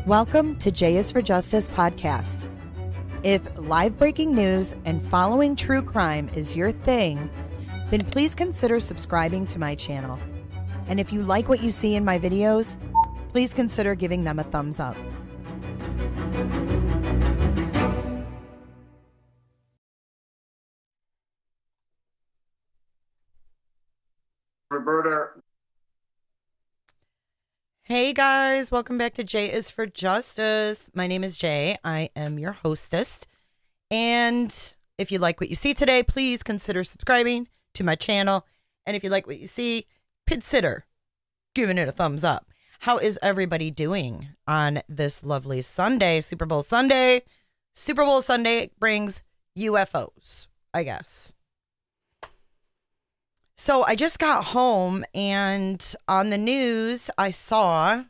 Welcome to J is for Justice podcast. If live breaking news and following true crime is your thing, then please consider subscribing to my channel. And if you like what you see in my videos, please consider giving them a thumbs up. Roberta. Hey guys, welcome back to J is for Justice. My name is Jay. I am your hostess. And if you like what you see today, please consider subscribing to my channel. And if you like what you see, consider giving it a thumbs up. How is everybody doing on this lovely Sunday, Super Bowl Sunday? Super Bowl Sunday brings UFOs, I guess. So I just got home and on the news, I saw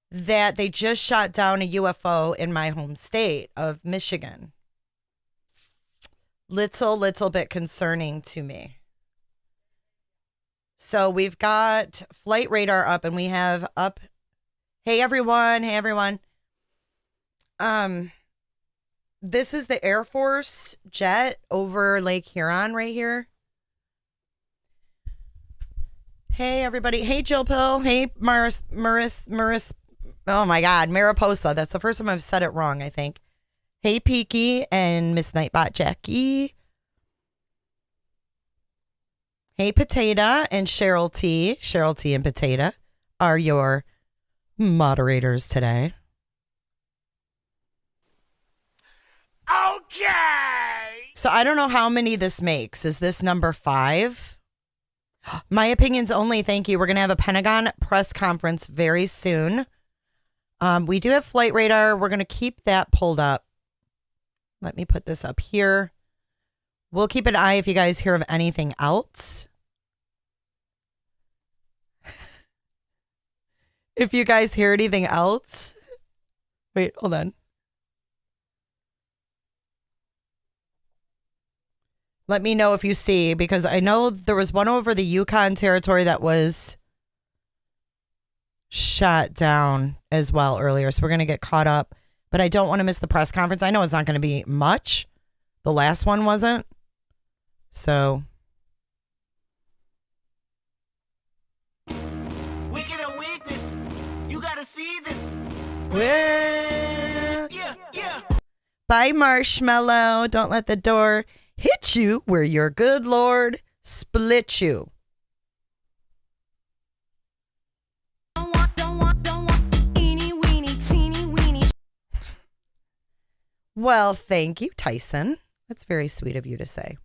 that they just shot down a UFO in my home state of Michigan. Little bit concerning to me. So we've got flight radar up and we have up. Hey everyone. This is the Air Force jet over Lake Huron right here. Hey, everybody. Hey, Jill Pill. Hey, Maris. Oh, my God. Mariposa. That's the first time I've said it wrong, I think. Hey, Peaky and Miss Nightbot Jackie. Hey, Potato and Cheryl T. Cheryl T and Potato are your moderators today. Okay. So I don't know how many this makes. Is this number 5? My opinions only, thank you. We're going to have a Pentagon press conference very soon. We do have flight radar. We're going to keep that pulled up. Let me put this up here. We'll keep an eye if you guys hear of anything else. If you guys hear anything else. Wait, hold on. Let me know if you see, because I know there was one over the Yukon territory that was shot down as well earlier. So we're going to get caught up, but I don't want to miss the press conference. I know it's not going to be much. The last one wasn't. So. Wicked or weakness, you got to see this. Yeah. Bye, Marshmallow. Don't let the door hit you where your good Lord split you. Don't want eeny weeny teeny weeny. Well, thank you, Tyson. That's very sweet of you to say.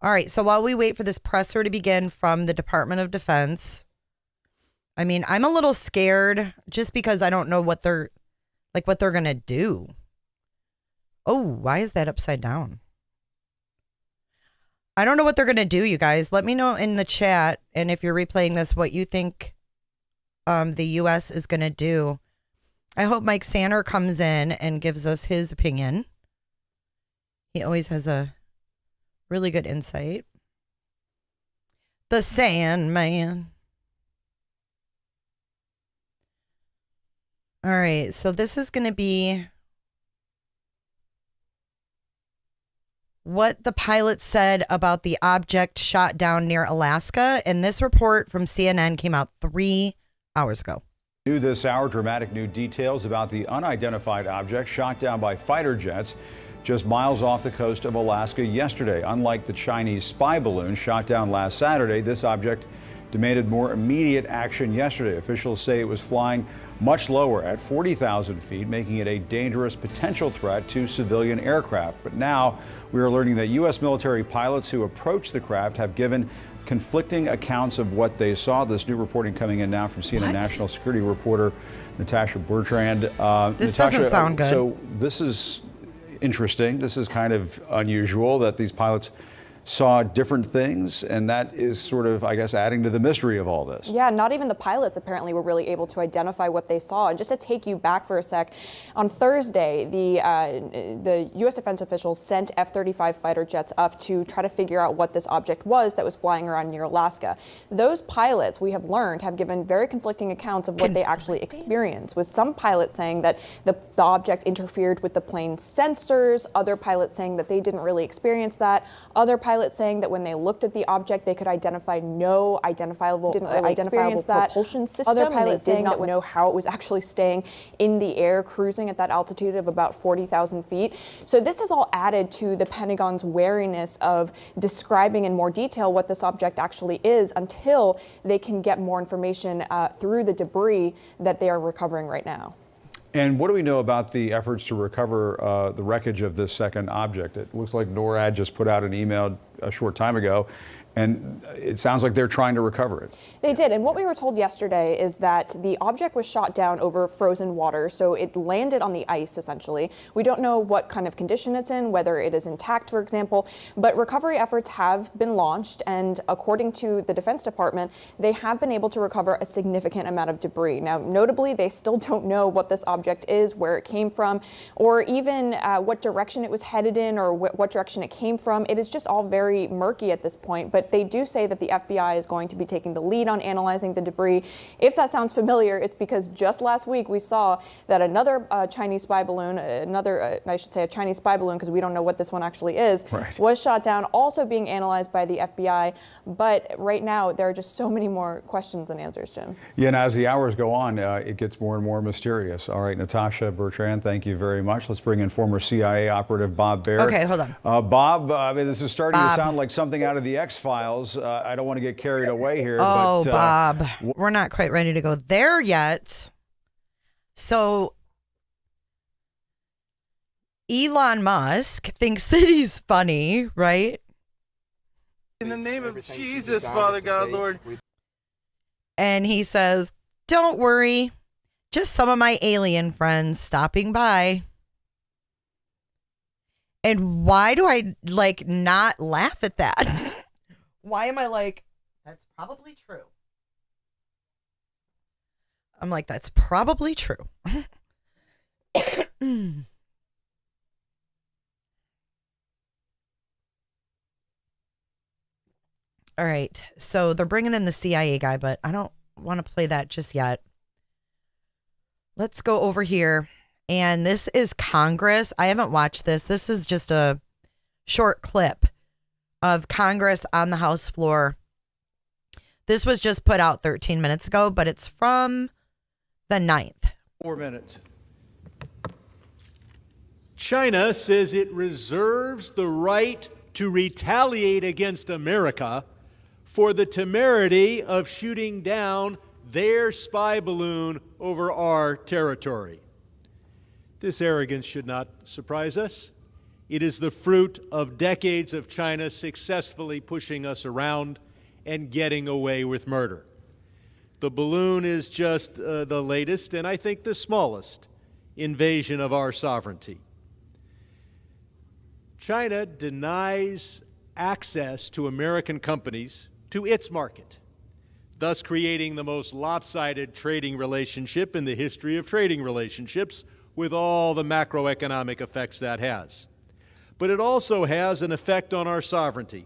All right, so while we wait for this presser to begin from the Department of Defense, I mean, I'm a little scared just because I don't know what they're going to do. Oh, why is that upside down? I don't know what they're going to do, you guys. Let me know in the chat, and if you're replaying this, what you think the U.S. is going to do. I hope Mike Sanner comes in and gives us his opinion. He always has a really good insight. The Sandman. All right, so this is going to be what the pilot said about the object shot down near Alaska. And this report from CNN came out 3 hours ago. New this hour, dramatic new details about the unidentified object shot down by fighter jets just miles off the coast of Alaska yesterday. Unlike the Chinese spy balloon shot down last Saturday, this object demanded more immediate action yesterday. Officials say it was flying much lower at 40,000 feet, making it a dangerous potential threat to civilian aircraft. But now we are learning that U.S. military pilots who approached the craft have given conflicting accounts of what they saw. This new reporting coming in now from CNN national security reporter Natasha Bertrand. This doesn't sound good. So this is interesting. This is kind of unusual that these pilots saw different things, and that is sort of, I guess, adding to the mystery of all this. Yeah, not even the pilots apparently were really able to identify what they saw. And just to take you back for a sec, on Thursday, the U.S. defense officials sent F-35 fighter jets up to try to figure out what this object was that was flying around near Alaska. Those pilots, we have learned, have given very conflicting accounts of what they actually experienced, with some pilots saying that the object interfered with the plane's sensors, other pilots saying that they didn't really experience that, other pilots saying that when they looked at the object, they could identify no identifiable propulsion system. Other pilots saying that know how it was actually staying in the air, cruising at that altitude of about 40,000 feet. So this has all added to the Pentagon's wariness of describing in more detail what this object actually is until they can get more information through the debris that they are recovering right now. And what do we know about the efforts to recover the wreckage of this second object? It looks like NORAD just put out an email a short time ago, and it sounds like they're trying to recover it. They did, and what we were told yesterday is that the object was shot down over frozen water, so it landed on the ice, essentially. We don't know what kind of condition it's in, whether it is intact, for example, but recovery efforts have been launched, and according to the Defense Department, they have been able to recover a significant amount of debris. Now, notably, they still don't know what this object is, where it came from, or even what direction it was headed in, or what direction it came from. It is just all very murky at this point, but they do say that the FBI is going to be taking the lead on analyzing the debris. If that sounds familiar, it's because just last week we saw that another Chinese spy balloon, I should say a Chinese spy balloon because we don't know what this one actually is, was shot down, also being analyzed by the FBI. But right now there are just so many more questions than answers, Jim. Yeah, and as the hours go on, it gets more and more mysterious. All right, Natasha Bertrand, thank you very much. Let's bring in former CIA operative Bob Baer. Okay, hold on. Bob, I mean, this is starting to sound like something out of the X-Files. I don't want to get carried away here. Oh, but, Bob, we're not quite ready to go there yet. So Elon Musk thinks that he's funny, right? In the name of Jesus, Father God, Lord. And he says, don't worry, just some of my alien friends stopping by. And why do I not laugh at that? Why am I like, that's probably true? I'm like, that's probably true. All right. So they're bringing in the CIA guy, but I don't want to play that just yet. Let's go over here. And this is Congress. I haven't watched this. This is just a short clip of Congress on the House floor. This was just put out 13 minutes ago, but it's from the 9th. 4 minutes. China says it reserves the right to retaliate against America for the temerity of shooting down their spy balloon over our territory. This arrogance should not surprise us. It is the fruit of decades of China successfully pushing us around and getting away with murder. The balloon is just the latest and I think the smallest invasion of our sovereignty. China denies access to American companies to its market, thus creating the most lopsided trading relationship in the history of trading relationships, with all the macroeconomic effects that has. But it also has an effect on our sovereignty,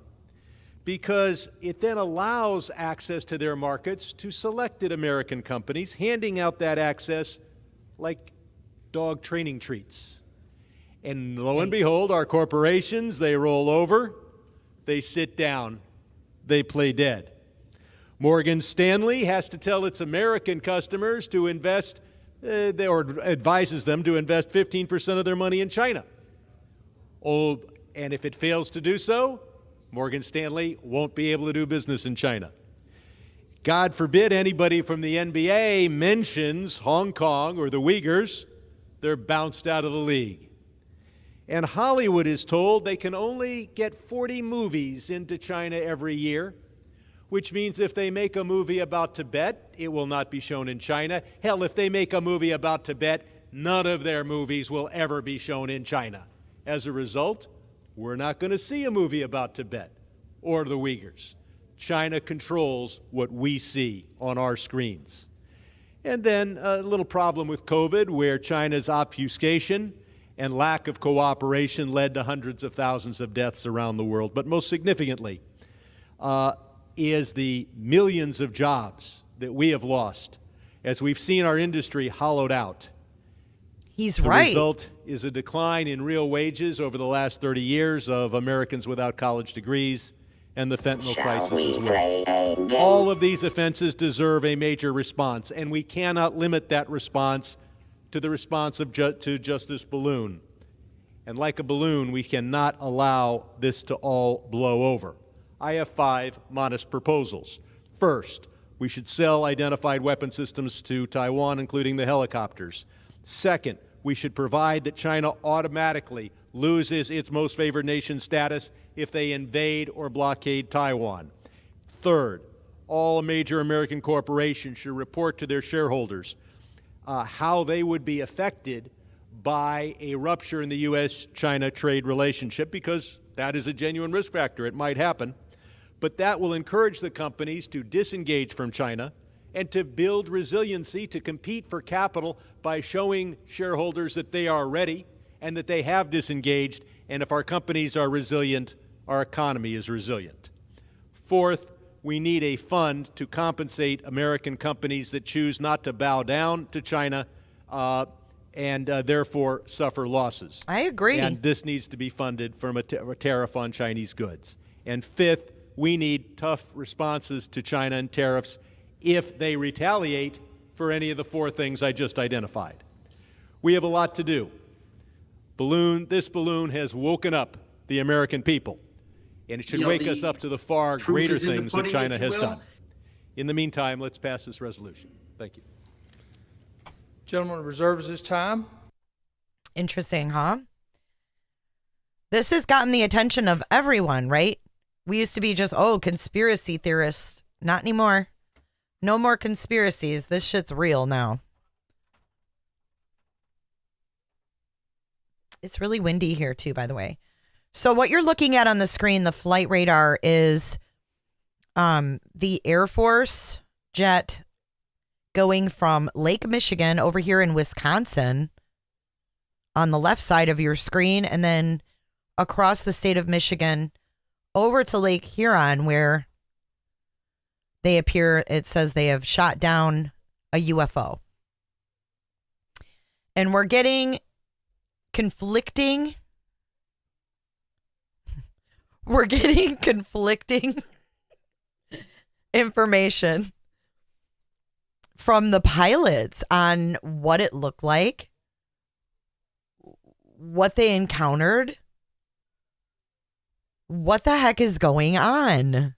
because it then allows access to their markets to selected American companies, handing out that access like dog training treats. And lo and behold, our corporations, they roll over, they sit down, they play dead. Morgan Stanley has to tell its American customers to invest, or advises them to invest 15% of their money in China. Oh, and if it fails to do so, Morgan Stanley won't be able to do business in China. God forbid anybody from the NBA mentions Hong Kong or the Uyghurs, they're bounced out of the league. And Hollywood is told they can only get 40 movies into China every year, which means if they make a movie about Tibet, it will not be shown in China. Hell, if they make a movie about Tibet, none of their movies will ever be shown in China. As a result, we're not going to see a movie about Tibet. or the Uyghurs. China controls what we see on our screens. And then a little problem with COVID, where China's obfuscation and lack of cooperation led to hundreds of thousands of deaths around the world. But most significantly is the millions of jobs that we have lost as we've seen our industry hollowed out. He's The right. result is a decline in real wages over the last 30 years of Americans without college degrees and the fentanyl crisis as well. All of these offenses deserve a major response, and we cannot limit that response to the response to just this balloon. And like a balloon, we cannot allow this to all blow over. I have 5 modest proposals. First, we should sell identified weapon systems to Taiwan, including the helicopters. Second, we should provide that China automatically loses its most favored nation status if they invade or blockade Taiwan. Third, all major American corporations should report to their shareholders how they would be affected by a rupture in the U.S.-China trade relationship, because that is a genuine risk factor. It might happen. But that will encourage the companies to disengage from China and to build resiliency to compete for capital by showing shareholders that they are ready and that they have disengaged. And if our companies are resilient, our economy is resilient. Fourth, we need a fund to compensate American companies that choose not to bow down to China and therefore suffer losses. I agree. And this needs to be funded from a tariff on Chinese goods. And fifth, we need tough responses to China and tariffs if they retaliate for any of the 4 things I just identified. We have a lot to do. This balloon has woken up the American people, and it should wake us up to the far greater things that China has done. In the meantime, let's pass this resolution. Thank you. Gentleman reserves his time. Interesting, huh? This has gotten the attention of everyone, right? We used to be just, conspiracy theorists. Not anymore. No more conspiracies. This shit's real now. It's really windy here too, by the way. So what you're looking at on the screen, the flight radar, is the Air Force jet going from Lake Michigan over here in Wisconsin on the left side of your screen, and then across the state of Michigan over to Lake Huron, where they appear, it says they have shot down a UFO. And we're getting conflicting information from the pilots on what it looked like, what they encountered. What the heck is going on?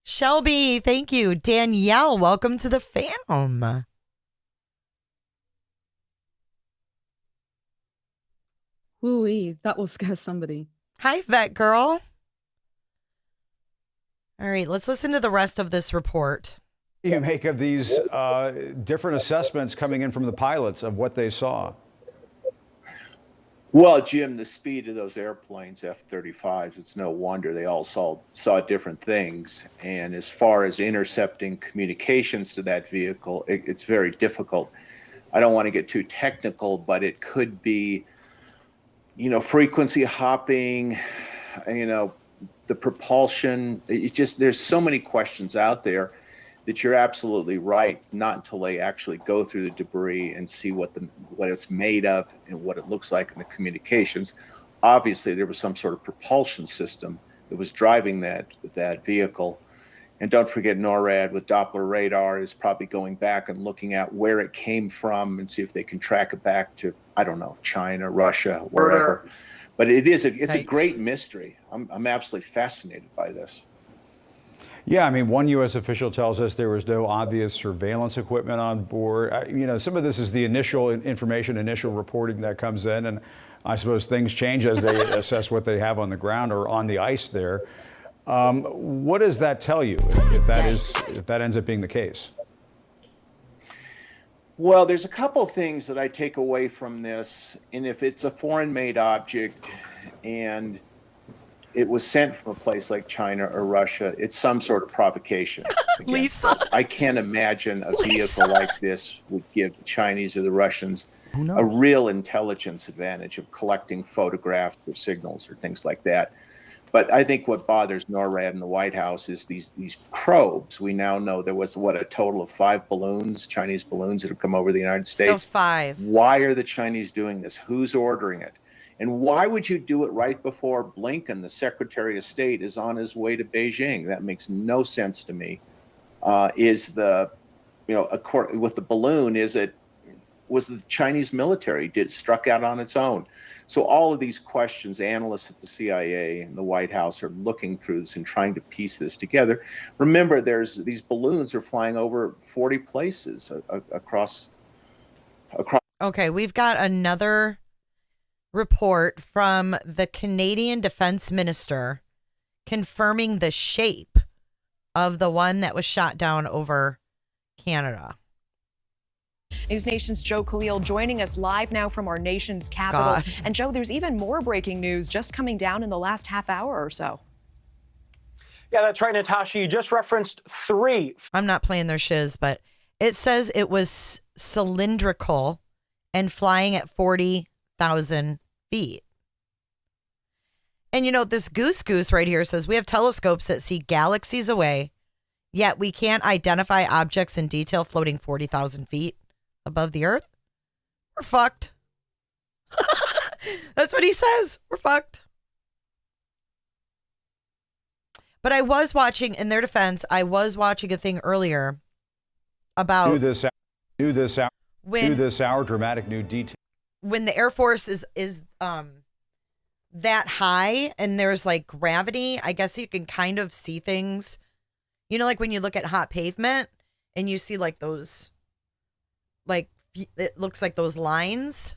Shelby, thank you. Danielle, welcome to the fam. Ooh-wee, that will scare somebody. Hi, vet girl. All right, let's listen to the rest of this report. What do you make of these different assessments coming in from the pilots of what they saw? Well, Jim, the speed of those airplanes, F-35s, it's no wonder they all saw different things. And as far as intercepting communications to that vehicle, it's very difficult. I don't want to get too technical, but it could be, frequency hopping, the propulsion. There's so many questions out there that you're absolutely right, not until they actually go through the debris and see what it's made of and what it looks like in the communications. Obviously, there was some sort of propulsion system that was driving that vehicle. And don't forget, NORAD with Doppler radar is probably going back and looking at where it came from and see if they can track it back to, I don't know, China, Russia, wherever. But it's a great mystery. I'm absolutely fascinated by this. Yeah, I mean, one U.S. official tells us there was no obvious surveillance equipment on board. Some of this is the initial information, initial reporting that comes in, and I suppose things change as they assess what they have on the ground or on the ice there. What does that tell you if that ends up being the case? Well, there's a couple of things that I take away from this, and if it's a foreign-made object and it was sent from a place like China or Russia, it's some sort of provocation against Lisa. us. I can't imagine a vehicle like this would give the Chinese or the Russians a real intelligence advantage of collecting photographs or signals or things like that. But I think what bothers NORAD and the White House is these probes. We now know there was, a total of 5 balloons, Chinese balloons that have come over the United States. So 5. Why are the Chinese doing this? Who's ordering it? And why would you do it right before Blinken, the Secretary of State, is on his way to Beijing? That makes no sense to me. With the balloon, was the Chinese military struck out on its own? So all of these questions, analysts at the CIA and the White House are looking through this and trying to piece this together. Remember, these balloons are flying over 40 places across. Okay, we've got another report from the Canadian Defense Minister confirming the shape of the one that was shot down over Canada. News Nation's Joe Khalil joining us live now from our nation's capital. God. And Joe, there's even more breaking news just coming down in the last half hour or so. Yeah, that's right, Natasha. You just referenced 3. I'm not playing their shiz, but it says it was cylindrical and flying at 40,000 feet. And this goose right here says we have telescopes that see galaxies away, yet we can't identify objects in detail floating 40,000 feet above the earth. We're fucked. That's what he says. We're fucked. But I was watching, in their defense, I was watching a thing earlier about Do this hour, dramatic new detail. When the Air Force is that high and there's like gravity, I guess you can kind of see things. Like when you look at hot pavement and you see like those, like it looks like those lines.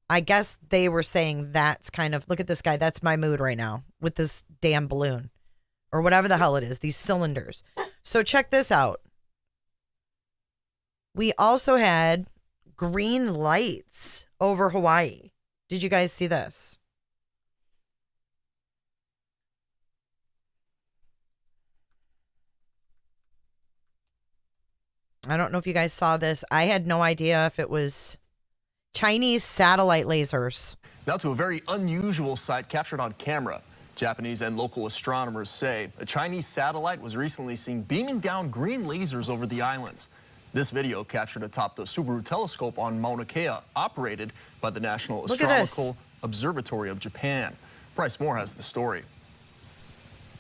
I guess they were saying that's kind of, look at this guy. That's my mood right now with this damn balloon or whatever the hell it is, these cylinders. So check this out. We also had green lights over Hawaii. Did you guys see this? I don't know if you guys saw this. I had no idea if it was Chinese satellite lasers. Now to a very unusual sight captured on camera. Japanese and local astronomers say a Chinese satellite was recently seen beaming down green lasers over the islands. This video captured atop the Subaru telescope on Mauna Kea, operated by the National Astronomical Observatory of Japan. Bryce Moore has the story.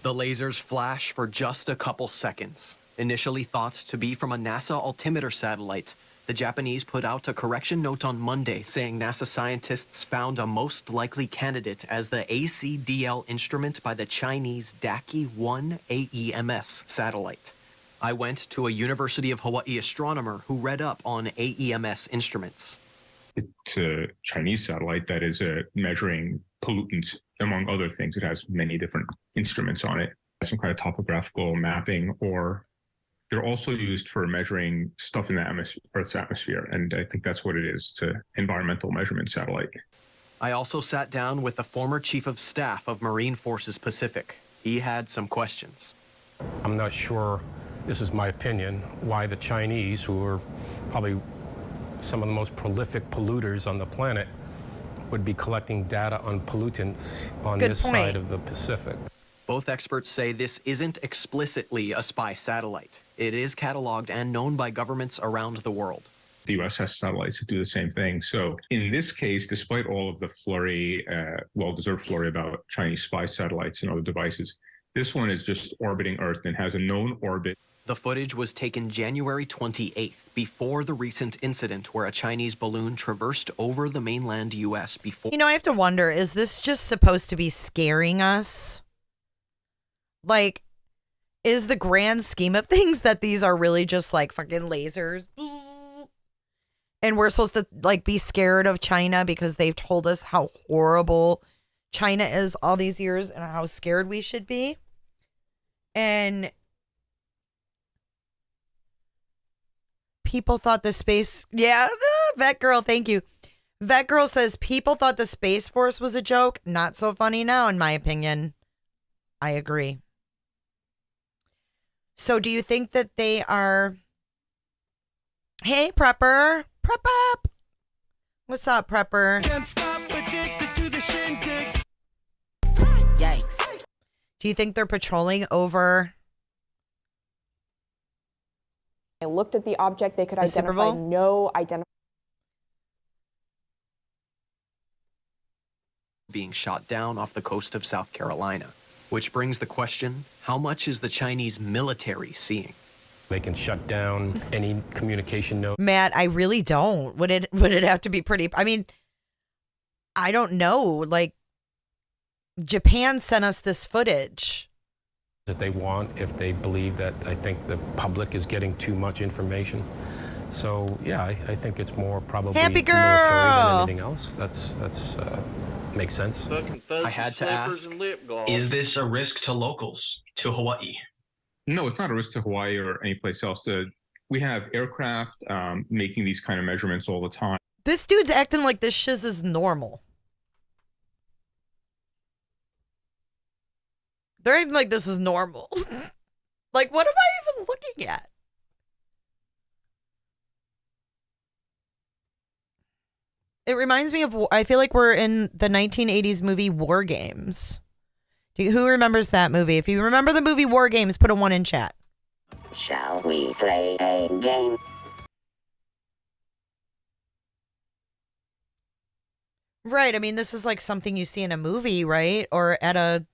The lasers flash for just a couple seconds. Initially thought to be from a NASA altimeter satellite, the Japanese put out a correction note on Monday saying NASA scientists found a most likely candidate as the ACDL instrument by the Chinese Daki-1 AEMS satellite. I went to a University of Hawaii astronomer who read up on AEMS instruments. It's a Chinese satellite that is measuring pollutants, among other things. It has many different instruments on it, some kind of topographical mapping, or they're also used for measuring stuff in the Earth's atmosphere. And I think that's what it is, to environmental measurement satellite. I also sat down with the former chief of staff of Marine Forces Pacific. He had some questions. I'm not sure, this is my opinion, why the Chinese, who are probably some of the most prolific polluters on the planet, would be collecting data on pollutants on this side of the Pacific. Both experts say this isn't explicitly a spy satellite. It is cataloged and known by governments around the world. The U.S. has satellites that do the same thing. So in this case, despite all of the flurry, well-deserved flurry about Chinese spy satellites and other devices, this one is just orbiting Earth and has a known orbit. The footage was taken January 28th, before the recent incident where a Chinese balloon traversed over the mainland U.S. before. I have to wonder, is this just supposed to be scaring us? Like, is the grand scheme of things that these are really just like fucking lasers? And we're supposed to like be scared of China because they've told us how horrible China is all these years and how scared we should be. And people thought the space, vet girl, thank you. Vet Girl says people thought the Space Force was a joke. Not so funny now, in my opinion. I agree. So do you think that they are... Hey, Prepper. Prep up. What's up, Prepper? Can't stop addicted to the shindig. Yikes. Do you think they're patrolling over... They looked at the object. They could The Super identify Bowl? no identification. Being shot down off the coast of South Carolina. Which brings the question, how much is the Chinese military seeing? They can shut down any communication node. Matt, I really don't. Would it have to be pretty... I mean, I don't know. Like, Japan sent us this footage. That they want if they believe that I think the public is getting too much information. So, yeah, I think it's more probably Happy military girl! than anything else. That's makes sense. I had to ask, Is this a risk to locals, to Hawaii? No, it's not a risk to Hawaii or any place else. We have aircraft making these kind of measurements all the time. This dude's acting like this shiz is normal. They're acting like this is normal. Like, what am I even looking at? It reminds me of, I feel like we're in the 1980s movie War Games. Who remembers that movie? If you remember the movie War Games, put a 1 in chat. Shall we play a game? Right. I mean, this is like something you see in a movie, right? Or at a...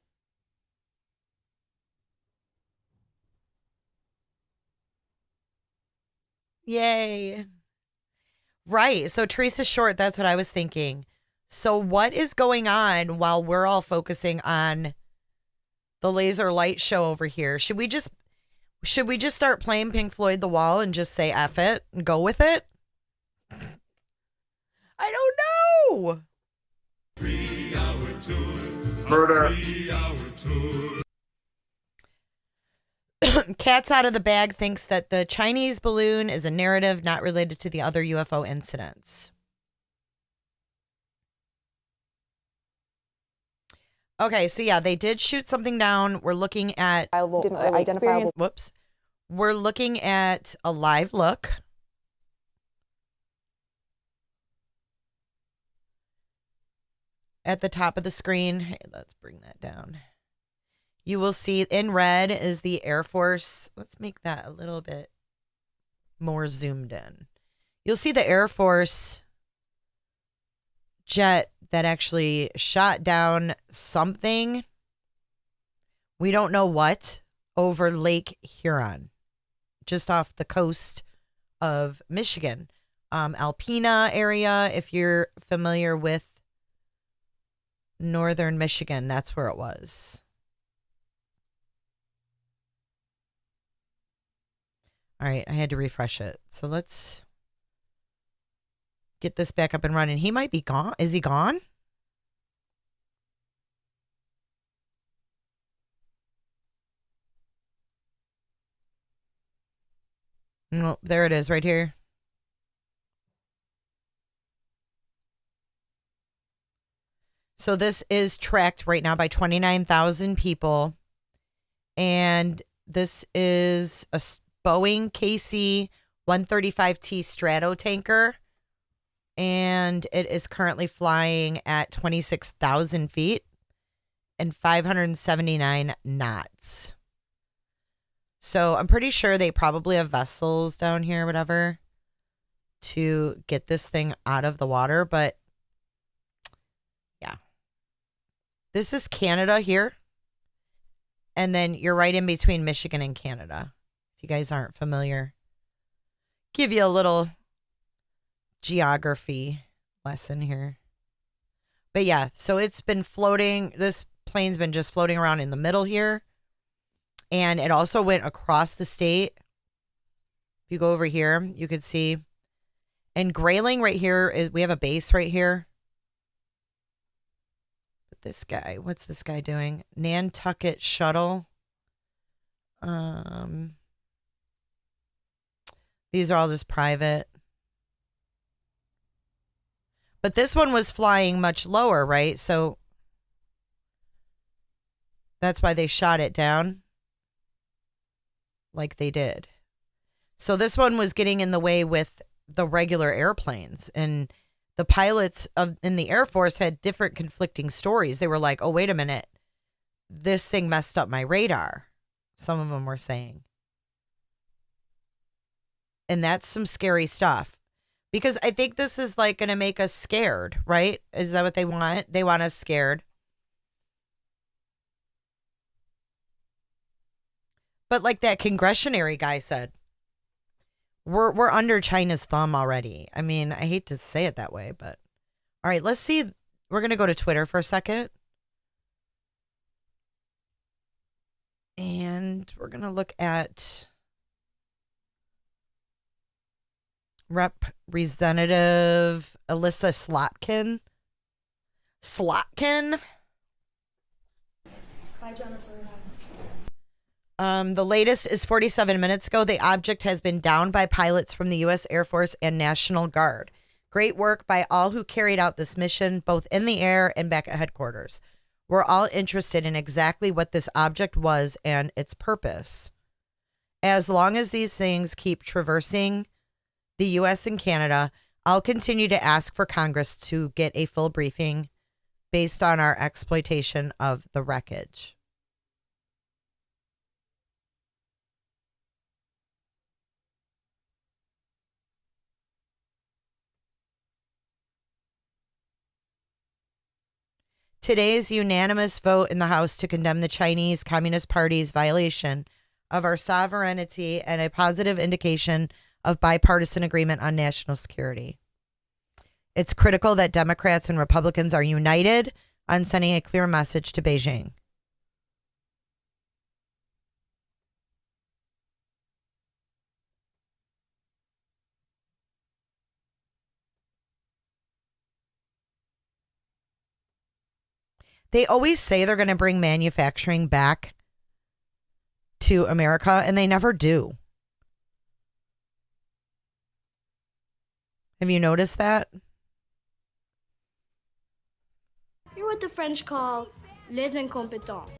Yay. Right. So Teresa Short, that's what I was thinking. So what is going on while we're all focusing on the laser light show over here? Should we just start playing Pink Floyd The Wall and just say F it and go with it? I don't know. 3-hour tour. Murder. 3-hour tour. Cat's out of the bag thinks that the Chinese balloon is a narrative not related to the other UFO incidents. Okay, so yeah, they did shoot something down. We're looking at... Whoops. We're looking at a live look. At the top of the screen. Hey, let's bring that down. You will see in red is the Air Force. Let's make that a little bit more zoomed in. You'll see the Air Force jet that actually shot down something. We don't know what, over Lake Huron, just off the coast of Michigan. Alpena area, if you're familiar with northern Michigan, that's where it was. All right, I had to refresh it. So let's get this back up and running. He might be gone. Is he gone? No, there it is right here. So this is tracked right now by 29,000 people. And this is a Boeing KC-135T Stratotanker, and it is currently flying at 26,000 feet and 579 knots. So I'm pretty sure they probably have vessels down here, whatever, to get this thing out of the water. But yeah, this is Canada here. And then you're right in between Michigan and Canada. You guys aren't familiar, give you a little geography lesson here. But yeah, so it's been floating. This plane's been just floating around in the middle here. And it also went across the state. If you go over here, you could see. And Grayling right here is, we have a base right here. But this guy, what's this guy doing? Nantucket Shuttle. These are all just private. But this one was flying much lower, right? So that's why they shot it down like they did. So this one was getting in the way with the regular airplanes, and the pilots in the Air Force had different conflicting stories. They were like, oh, wait a minute. This thing messed up my radar. Some of them were saying. And that's some scary stuff. Because I think this is like going to make us scared, right? Is that what they want? They want us scared. But like that congressionary guy said, we're under China's thumb already. I mean, I hate to say it that way, but all right, let's see. We're going to go to Twitter for a second. And we're going to look at Representative Alyssa Slotkin. Hi, Jennifer. The latest is 47 minutes ago. The object has been downed by pilots from the U.S. Air Force and National Guard. Great work by all who carried out this mission, both in the air and back at headquarters. We're all interested in exactly what this object was and its purpose. As long as these things keep traversing the U.S. and Canada, I'll continue to ask for Congress to get a full briefing based on our exploitation of the wreckage. Today's unanimous vote in the House to condemn the Chinese Communist Party's violation of our sovereignty and a positive indication of bipartisan agreement on national security. It's critical that Democrats and Republicans are united on sending a clear message to Beijing. They always say they're going to bring manufacturing back to America, and they never do. Have you noticed that? You're what the French call les incompétents.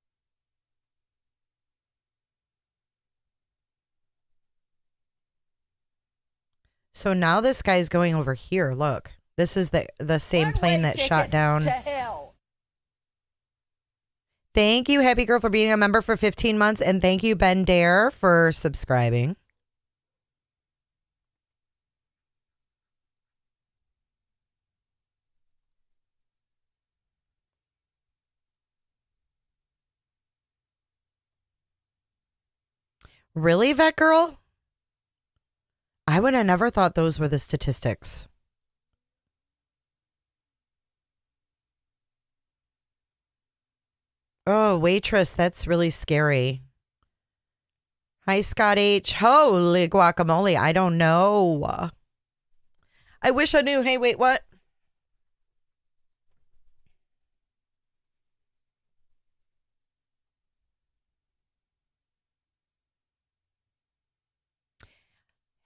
So now this guy's going over here. Look, this is the same plane that shot down. To hell. Thank you, Happy Girl, for being a member for 15 months. And thank you, Ben Dare, for subscribing. Really, Vet Girl? I would have never thought those were the statistics. Oh, waitress, that's really scary. Hi, Scott H. Holy guacamole. I don't know. I wish I knew. Hey, wait, what?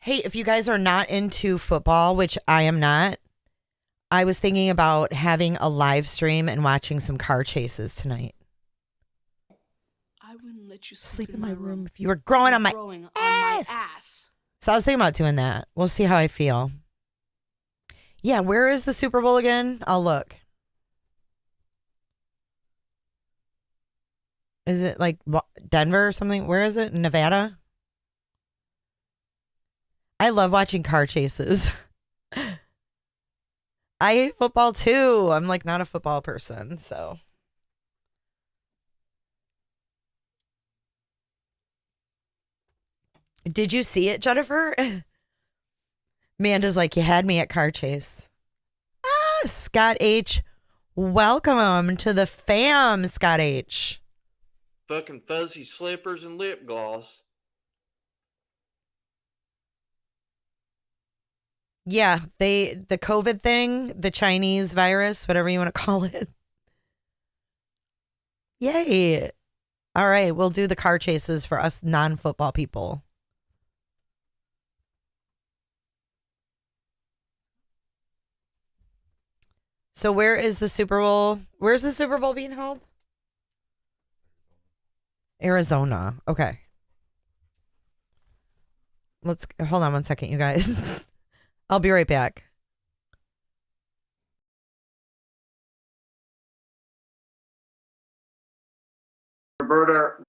Hey, if you guys are not into football, which I am not, I was thinking about having a live stream and watching some car chases tonight. I wouldn't let you Sleep in my room if you were growing on my ass. So I was thinking about doing that. We'll see how I feel. Yeah, where is the Super Bowl again? I'll look. Is it like Denver or something? Where is it? Nevada? I love watching car chases. I hate football too. I'm like not a football person, so. Did you see it, Jennifer? Amanda's like, you had me at car chase. Ah, Scott H. Welcome to the fam, Scott H. Fucking fuzzy slippers and lip gloss. Yeah, the COVID thing, the Chinese virus, whatever you want to call it. Yay. All right, we'll do the car chases for us non-football people. So where is the Super Bowl? Where's the Super Bowl being held? Arizona. Okay. Let's hold on one second, you guys. I'll be right back. Roberta.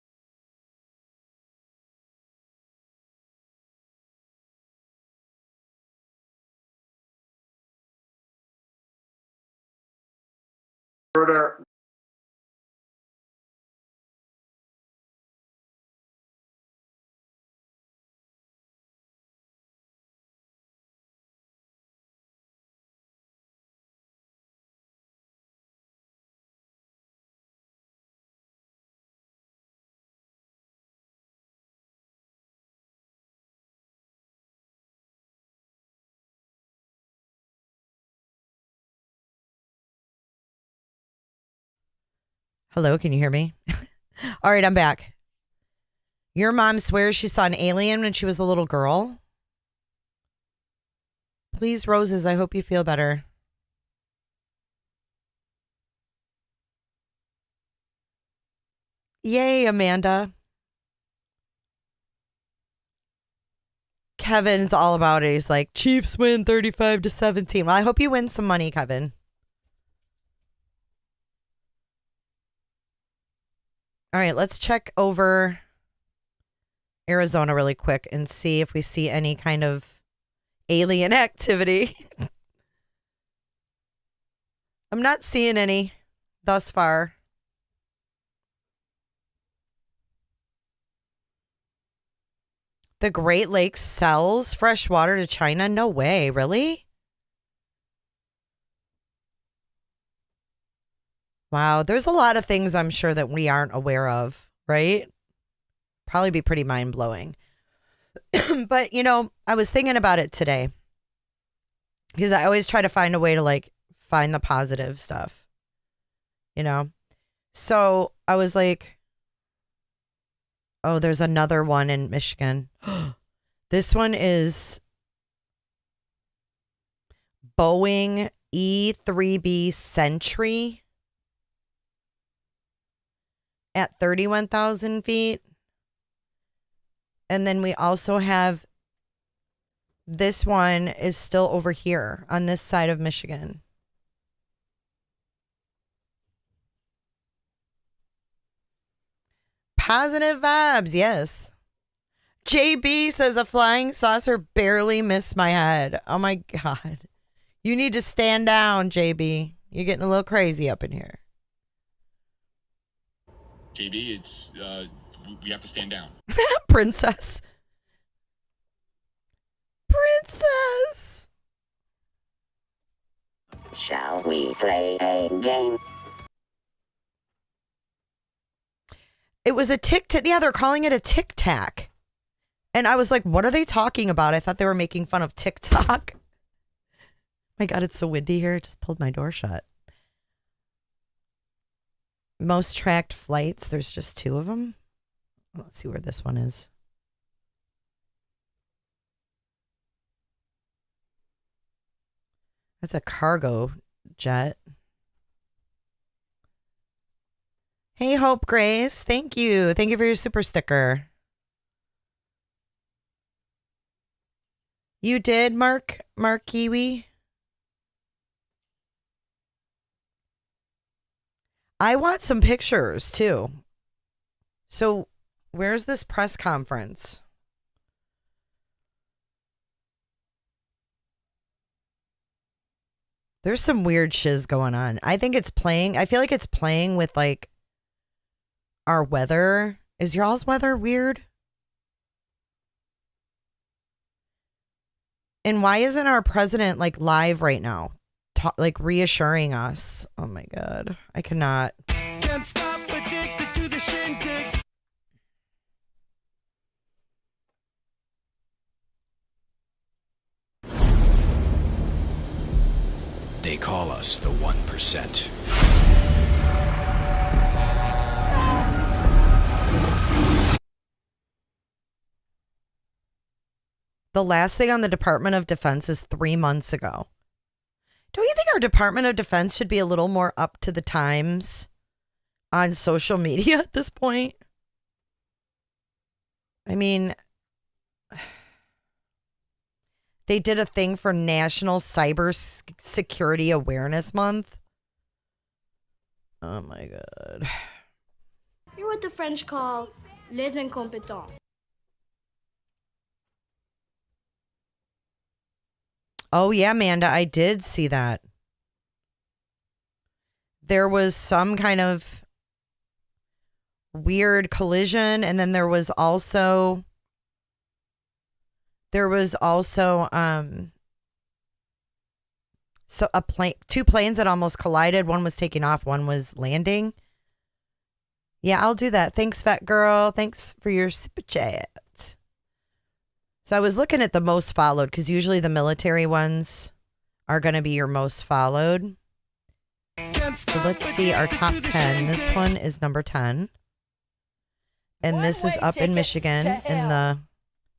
Roberta. Hello, can you hear me? All right, I'm back. Your mom swears she saw an alien when she was a little girl. Please, Roses, I hope you feel better. Yay, Amanda. Kevin's all about it. He's like, Chiefs win 35-17. Well, I hope you win some money, Kevin. All right, let's check over Arizona really quick and see if we see any kind of alien activity. I'm not seeing any thus far. The Great Lakes sells fresh water to China? No way, really? Wow, there's a lot of things I'm sure that we aren't aware of, right? Probably be pretty mind-blowing. But, you know, I was thinking about it today because I always try to find a way to, like, find the positive stuff, you know? So I was like, oh, there's another one in Michigan. This one is Boeing E-3B Sentry at 31,000 feet. And then we also have this one is still over here on this side of Michigan. Positive vibes, yes. JB says a flying saucer barely missed my head. Oh my God. You need to stand down, JB. You're getting a little crazy up in here. JB, it's we have to stand down. Princess. Princess. Shall we play a game? It was a tic-tac. Yeah, they're calling it a tic-tac. And I was like, what are they talking about? I thought they were making fun of TikTok. My God, it's so windy here. It just pulled my door shut. Most tracked flights. There's just 2 of them. Let's see where this one is. That's a cargo jet. Hey, Hope Grace. Thank you. Thank you for your super sticker. You did, Mark Kiwi? I want some pictures, too. So, where's this press conference? There's some weird shiz going on. I think it's playing. I feel like it's playing with, like, our weather. Is y'all's weather weird? And why isn't our president, like, live right now? Like, reassuring us. Oh, my God. I cannot. Can't stop addicted to the shindig. They call us the 1%. The last thing on the Department of Defense is 3 months ago. Don't you think our Department of Defense should be a little more up to the times on social media at this point? I mean, they did a thing for National Cyber Security Awareness Month. Oh my God. You're what the French call les incompetents. Oh yeah, Amanda, I did see that. There was some kind of weird collision, and then there was also so a plane, two planes that almost collided. One was taking off, one was landing. Yeah, I'll do that. Thanks, fat girl. Thanks for your super chat. So I was looking at the most followed because usually the military ones are going to be your most followed. So let's see our top 10. This one is number 10. And this is up in Michigan.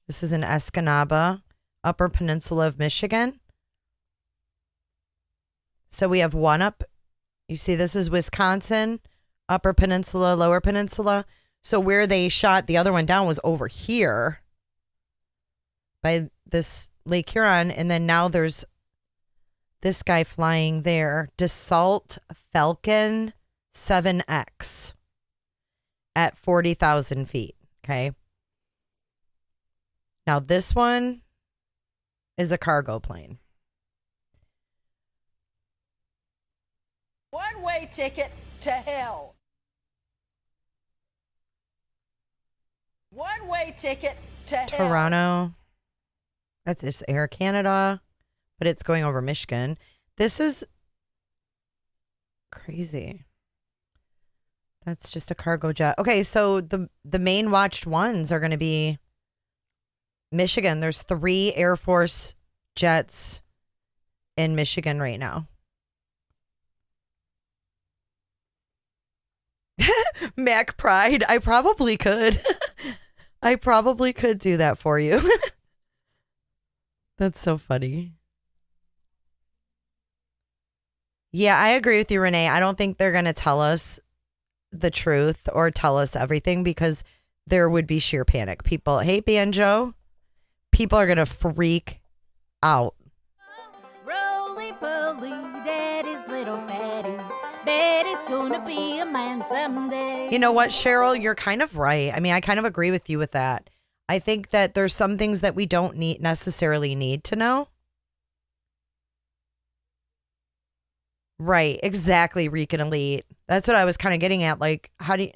This is in Escanaba, Upper Peninsula of Michigan. So we have one up. You see, this is Wisconsin, Upper Peninsula, Lower Peninsula. So where they shot the other one down was over here by this Lake Huron. And then now there's this guy flying there, Dassault Falcon 7X at 40,000 feet. Okay. Now this one is a cargo plane. One-way ticket to hell. One-way ticket to hell. Toronto. That's just Air Canada, but it's going over Michigan. This is crazy. That's just a cargo jet. Okay, so the main watched ones are going to be Michigan. There's 3 Air Force jets in Michigan right now. Mac Pride. I probably could. I probably could do that for you. That's so funny. Yeah, I agree with you, Renee. I don't think they're going to tell us the truth or tell us everything because there would be sheer panic. People, hey, Banjo, people are going to freak out. Roly-poly, daddy's little Betty. Betty's gonna be a man someday. You know what, Cheryl? You're kind of right. I mean, I kind of agree with you with that. I think that there's some things that we don't necessarily need to know. Right, exactly, Reek and Elite. That's what I was kind of getting at. Like, how do you...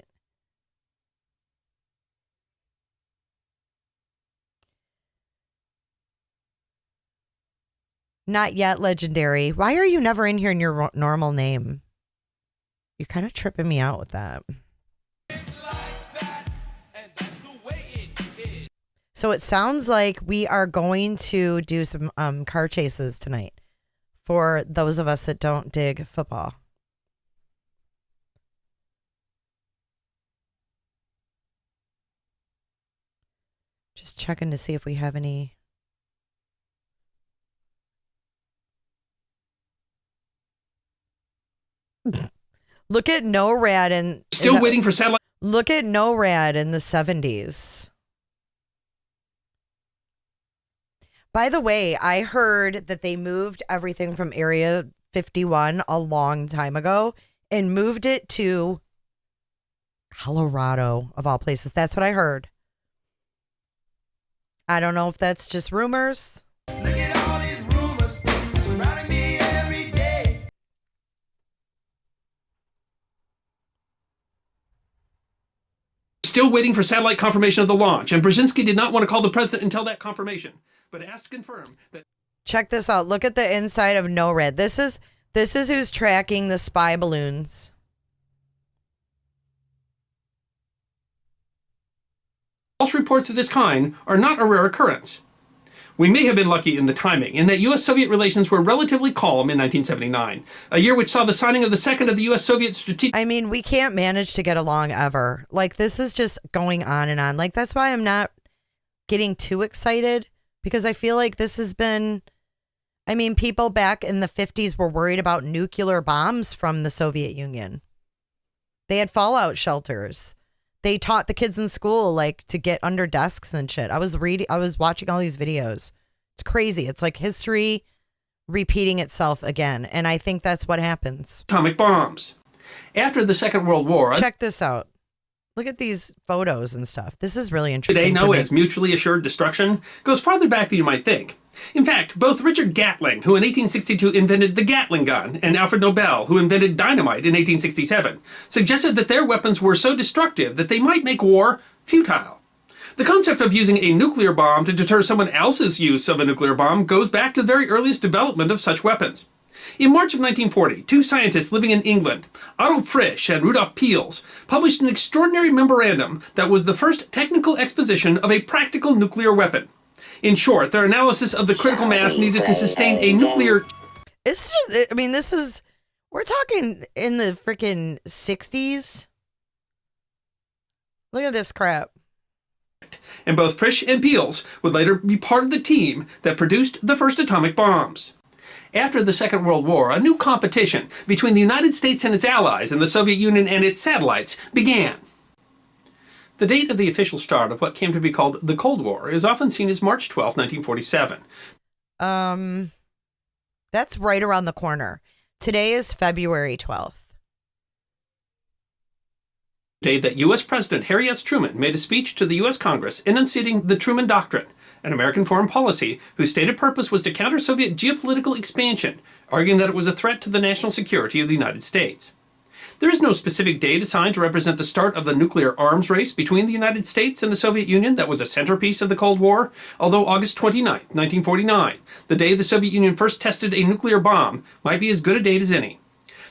Not yet, Legendary. Why are you never in here in your normal name? You're kind of tripping me out with that. So it sounds like we are going to do some car chases tonight for those of us that don't dig football. Just checking to see if we have any. Look at NORAD and still waiting for satellite. Look at NORAD in the 70s. By the way, I heard that they moved everything from Area 51 a long time ago and moved it to Colorado, of all places. That's what I heard. I don't know if that's just rumors. Look at all these rumors surrounding me every day. Still waiting for satellite confirmation of the launch, and Brzezinski did not want to call the president until that confirmation, but asked to confirm that. Check this out. Look at the inside of NORAD. This is who's tracking the spy balloons. False reports of this kind are not a rare occurrence. We may have been lucky in the timing, in that U.S.-Soviet relations were relatively calm in 1979, a year which saw the signing of the second of the U.S.-Soviet strategic... I mean, we can't manage to get along ever. Like, this is just going on and on. Like, that's why I'm not getting too excited, because I feel like this has been I mean, people back in the 50s were worried about nuclear bombs from the Soviet Union. They had fallout shelters. They taught the kids in school like to get under desks and shit. I was watching all these videos. It's crazy. It's like history repeating itself again. And I think that's what happens. Atomic bombs. After the Second World War, check this out. Look at these photos and stuff. This is really interesting. Today, known as mutually assured destruction, goes farther back than you might think. In fact, both Richard Gatling, who in 1862 invented the Gatling gun, and Alfred Nobel, who invented dynamite in 1867, suggested that their weapons were so destructive that they might make war futile. The concept of using a nuclear bomb to deter someone else's use of a nuclear bomb goes back to the very earliest development of such weapons. In March of 1940, two scientists living in England, Otto Frisch and Rudolf Peels, published an extraordinary memorandum that was the first technical exposition of a practical nuclear weapon. In short, their analysis of the critical mass needed to sustain a nuclear... We're talking in the freaking 60s. Look at this crap. And both Frisch and Peels would later be part of the team that produced the first atomic bombs. After the Second World War, a new competition between the United States and its allies and the Soviet Union and its satellites began. The date of the official start of what came to be called the Cold War is often seen as March 12, 1947. That's right around the corner. Today is February 12th. The day that U.S. President Harry S. Truman made a speech to the U.S. Congress enunciating the Truman Doctrine, an American foreign policy whose stated purpose was to counter Soviet geopolitical expansion, arguing that it was a threat to the national security of the United States. There is no specific date assigned to represent the start of the nuclear arms race between the United States and the Soviet Union that was a centerpiece of the Cold War, although August 29, 1949, the day the Soviet Union first tested a nuclear bomb, might be as good a date as any.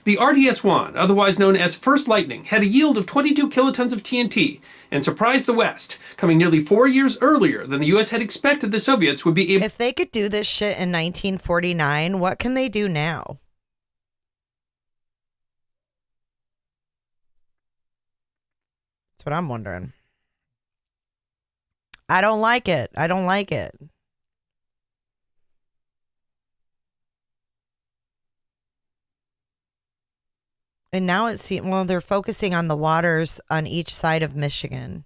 The RDS-1, otherwise known as First Lightning, had a yield of 22 kilotons of TNT and surprised the West, coming nearly 4 years earlier than the U.S. had expected the Soviets would be able... If they could do this shit in 1949, what can they do now? That's what I'm wondering. I don't like it. I don't like it. And now it seems, well, they're focusing on the waters on each side of Michigan.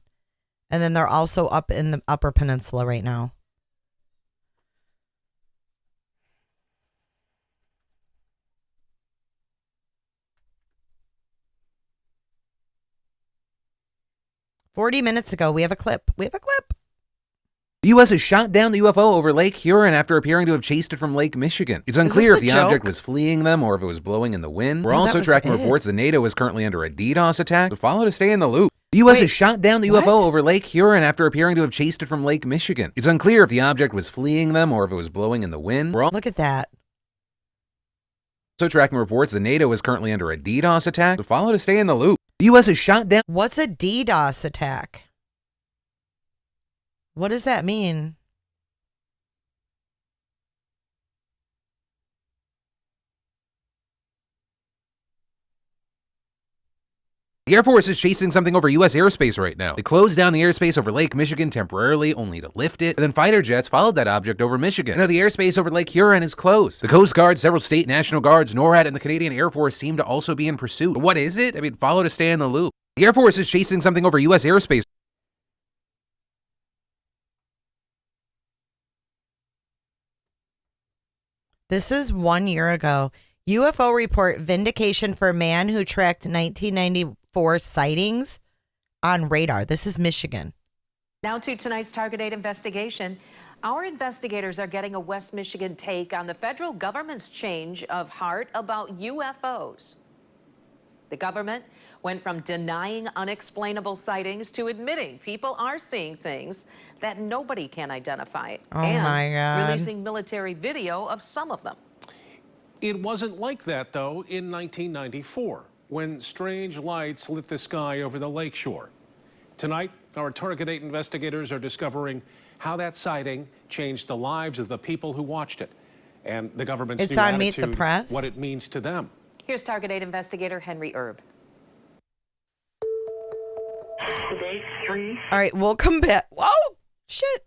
And then they're also up in the Upper Peninsula right now. $40 ago, we have a clip. The U.S. has shot down the UFO over Lake Huron after appearing to have chased it from Lake Michigan. It's unclear if the object was fleeing them or if it was blowing in the wind. We're also tracking reports that NATO is currently under a DDoS attack. So follow to stay in the loop. The U.S. has shot down the UFO over Lake Huron after appearing to have chased it from Lake Michigan. It's unclear if the object was fleeing them or if it was blowing in the wind. Look at that. Also tracking reports that NATO is currently under a DDoS attack. So follow to stay in the loop. The U.S. has shot down... What's a DDoS attack? What does that mean? The Air Force is chasing something over U.S. airspace right now. They closed down the airspace over Lake Michigan temporarily, only to lift it, and then fighter jets followed that object over Michigan. Now the airspace over Lake Huron is closed. The Coast Guard, several state National Guards, NORAD, and the Canadian Air Force seem to also be in pursuit. But what is it? Follow to stay in the loop. The Air Force is chasing something over U.S. airspace. This is 1 year ago. UFO report vindication for man who tracked 1994 sightings on radar. This is Michigan. Now to tonight's Target 8 investigation. Our investigators are getting a West Michigan take on the federal government's change of heart about UFOs. The government went from denying unexplainable sightings to admitting people are seeing things that nobody can identify. Oh my God. Releasing military video of some of them. It wasn't like that, though, in 1994, when strange lights lit the sky over the lakeshore. Tonight, our Target 8 investigators are discovering how that sighting changed the lives of the people who watched it, and the government's new on Meet the attitude, Press. what it means to them. Here's Target 8 investigator Henry Erb. All right, we'll come back. Whoa, shit.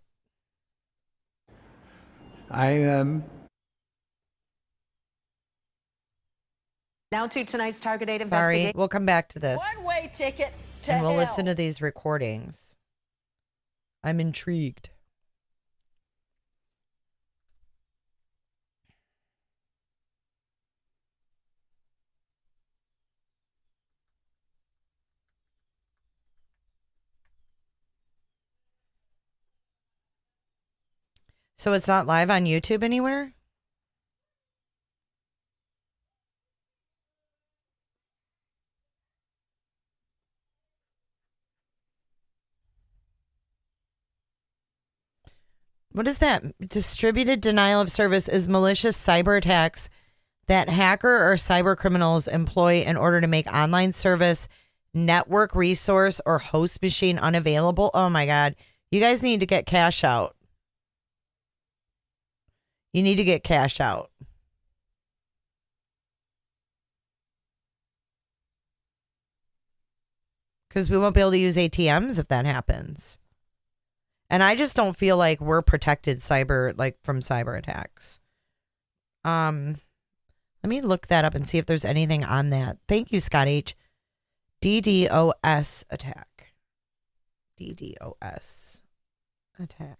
I Now to tonight's Target 8 Sorry, investigation. we'll come back to this. One-way ticket to And we'll hell. listen to these recordings. I'm intrigued. So it's not live on YouTube anywhere? What is that? Distributed denial of service is malicious cyber attacks that hacker or cyber criminals employ in order to make online service, network resource, or host machine unavailable. Oh my God. You guys need to get cash out. You need to get cash out. Because we won't be able to use ATMs if that happens. And I just don't feel like we're protected from cyber attacks. Let me look that up and see if there's anything on that. Thank you, Scott H. DDoS attack. DDoS attack.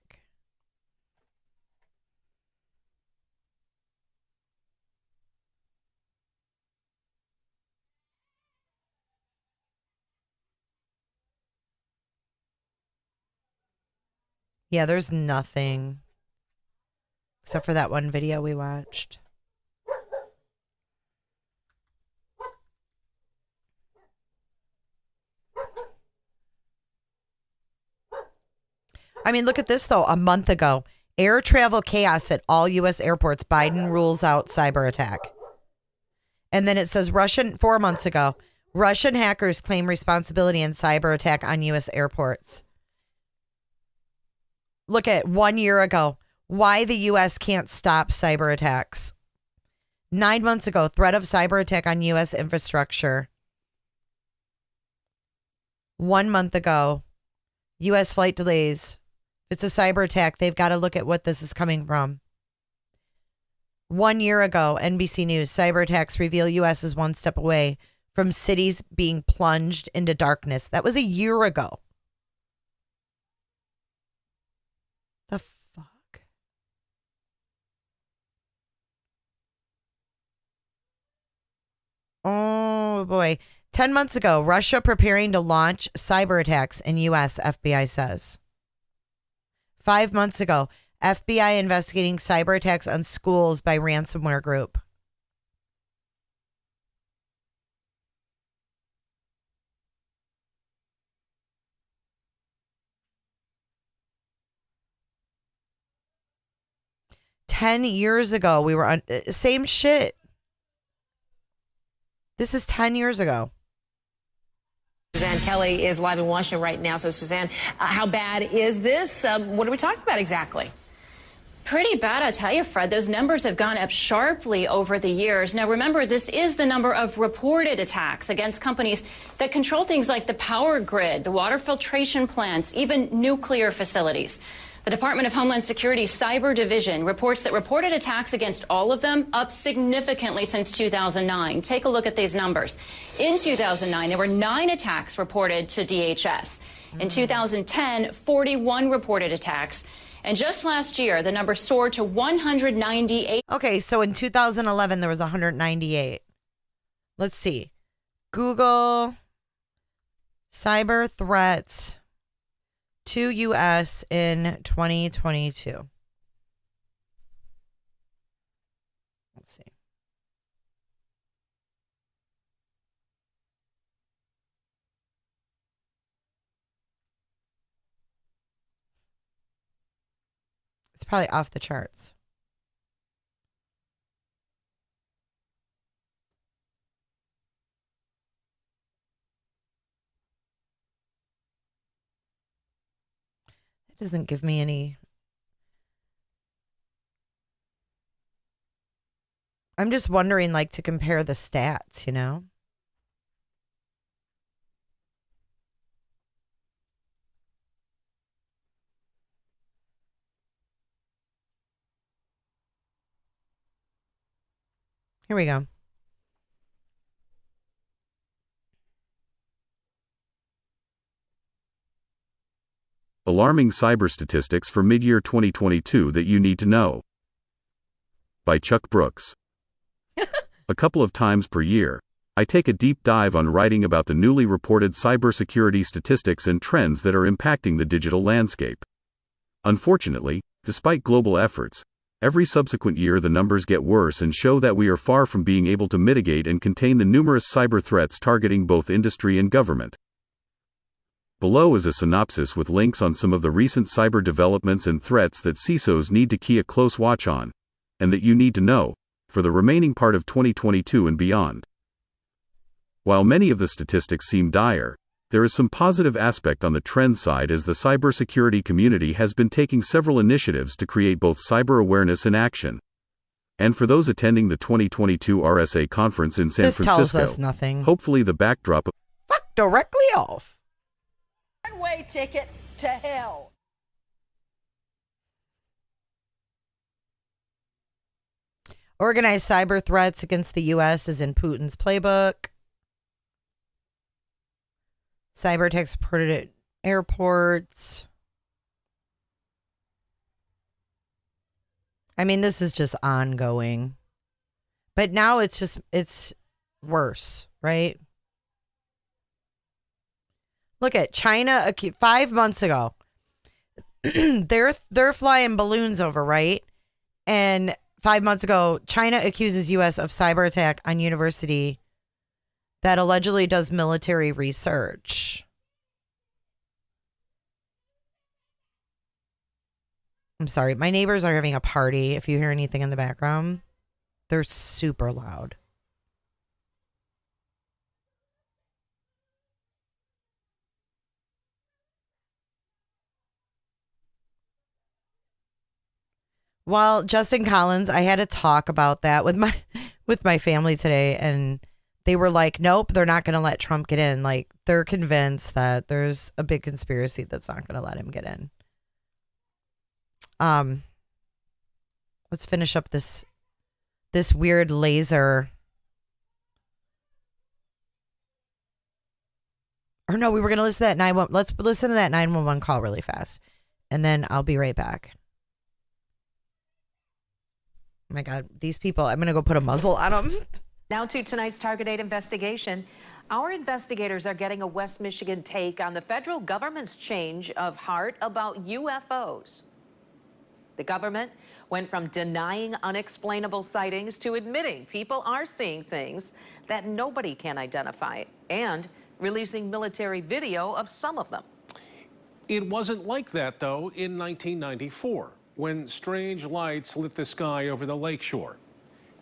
Yeah, there's nothing except for that one video we watched. I mean, look at this, though. A month ago, air travel chaos at all U.S. airports. Biden rules out cyber attack. And then it says 4 months ago, Russian hackers claim responsibility in cyber attack on U.S. airports. Look at 1 year ago, why the U.S. can't stop cyber attacks. 9 months ago, threat of cyber attack on U.S. infrastructure. 1 month ago, U.S. flight delays. If it's a cyber attack, they've got to look at what this is coming from. 1 year ago, NBC News, cyber attacks reveal U.S. is one step away from cities being plunged into darkness. That was a year ago. The fuck? Oh boy. 10 months ago, Russia preparing to launch cyber attacks in U.S., FBI says. 5 months ago, FBI investigating cyber attacks on schools by ransomware group. Ten years ago, we were on same shit. This is 10 years ago. Suzanne Kelly is live in Washington right now. So, Suzanne, how bad is this? What are we talking about exactly? Pretty bad, I tell you, Fred. Those numbers have gone up sharply over the years. Now, remember, this is the number of reported attacks against companies that control things like the power grid, the water filtration plants, even nuclear facilities. The Department of Homeland Security's Cyber Division reports that reported attacks against all of them up significantly since 2009. Take a look at these numbers. In 2009, there were 9 attacks reported to DHS. In 2010, 41 reported attacks. And just last year, the number soared to 198. Okay, so in 2011, there was 198. Let's see. Google cyber threats to U.S. in 2022. Let's see. It's probably off the charts. Doesn't give me any. I'm just wondering, like, to compare the stats, you know? Here we go. Alarming Cyber Statistics for Mid-Year 2022 That You Need to Know. By Chuck Brooks. A couple of times per year, I take a deep dive on writing about the newly reported cybersecurity statistics and trends that are impacting the digital landscape. Unfortunately, despite global efforts, every subsequent year the numbers get worse and show that we are far from being able to mitigate and contain the numerous cyber threats targeting both industry and government. Below is a synopsis with links on some of the recent cyber developments and threats that CISOs need to keep a close watch on, and that you need to know, for the remaining part of 2022 and beyond. While many of the statistics seem dire, there is some positive aspect on the trend side as the cybersecurity community has been taking several initiatives to create both cyber awareness and action. And for those attending the 2022 RSA conference in San Francisco, tells us nothing. Hopefully the backdrop of Fuck directly off. One-way ticket to hell. Organized cyber threats against the U.S. is in Putin's playbook. Cyber attacks reported at airports. I mean, this is just ongoing. But now it's worse, right? Look at China 5 months ago. they're flying balloons over, right? And 5 months ago, China accuses U.S. of cyber attack on university that allegedly does military research. I'm sorry, my neighbors are having a party. If you hear anything in the background, they're super loud. Well, Justin Collins, I had a talk about that with my family today, and they were like, nope, they're not going to let Trump get in. Like, they're convinced that there's a big conspiracy that's not going to let him get in. Let's finish up this weird laser. Or no, we were going to listen to that 911. Let's listen to that 911 call really fast, and then I'll be right back. Oh my God, these people, I'm going to go put a muzzle on them. Now to tonight's Target 8 investigation. Our investigators are getting a West Michigan take on the federal government's change of heart about UFOs. The government went from denying unexplainable sightings to admitting people are seeing things that nobody can identify and releasing military video of some of them. It wasn't like that, though, in 1994, when strange lights lit the sky over the lakeshore.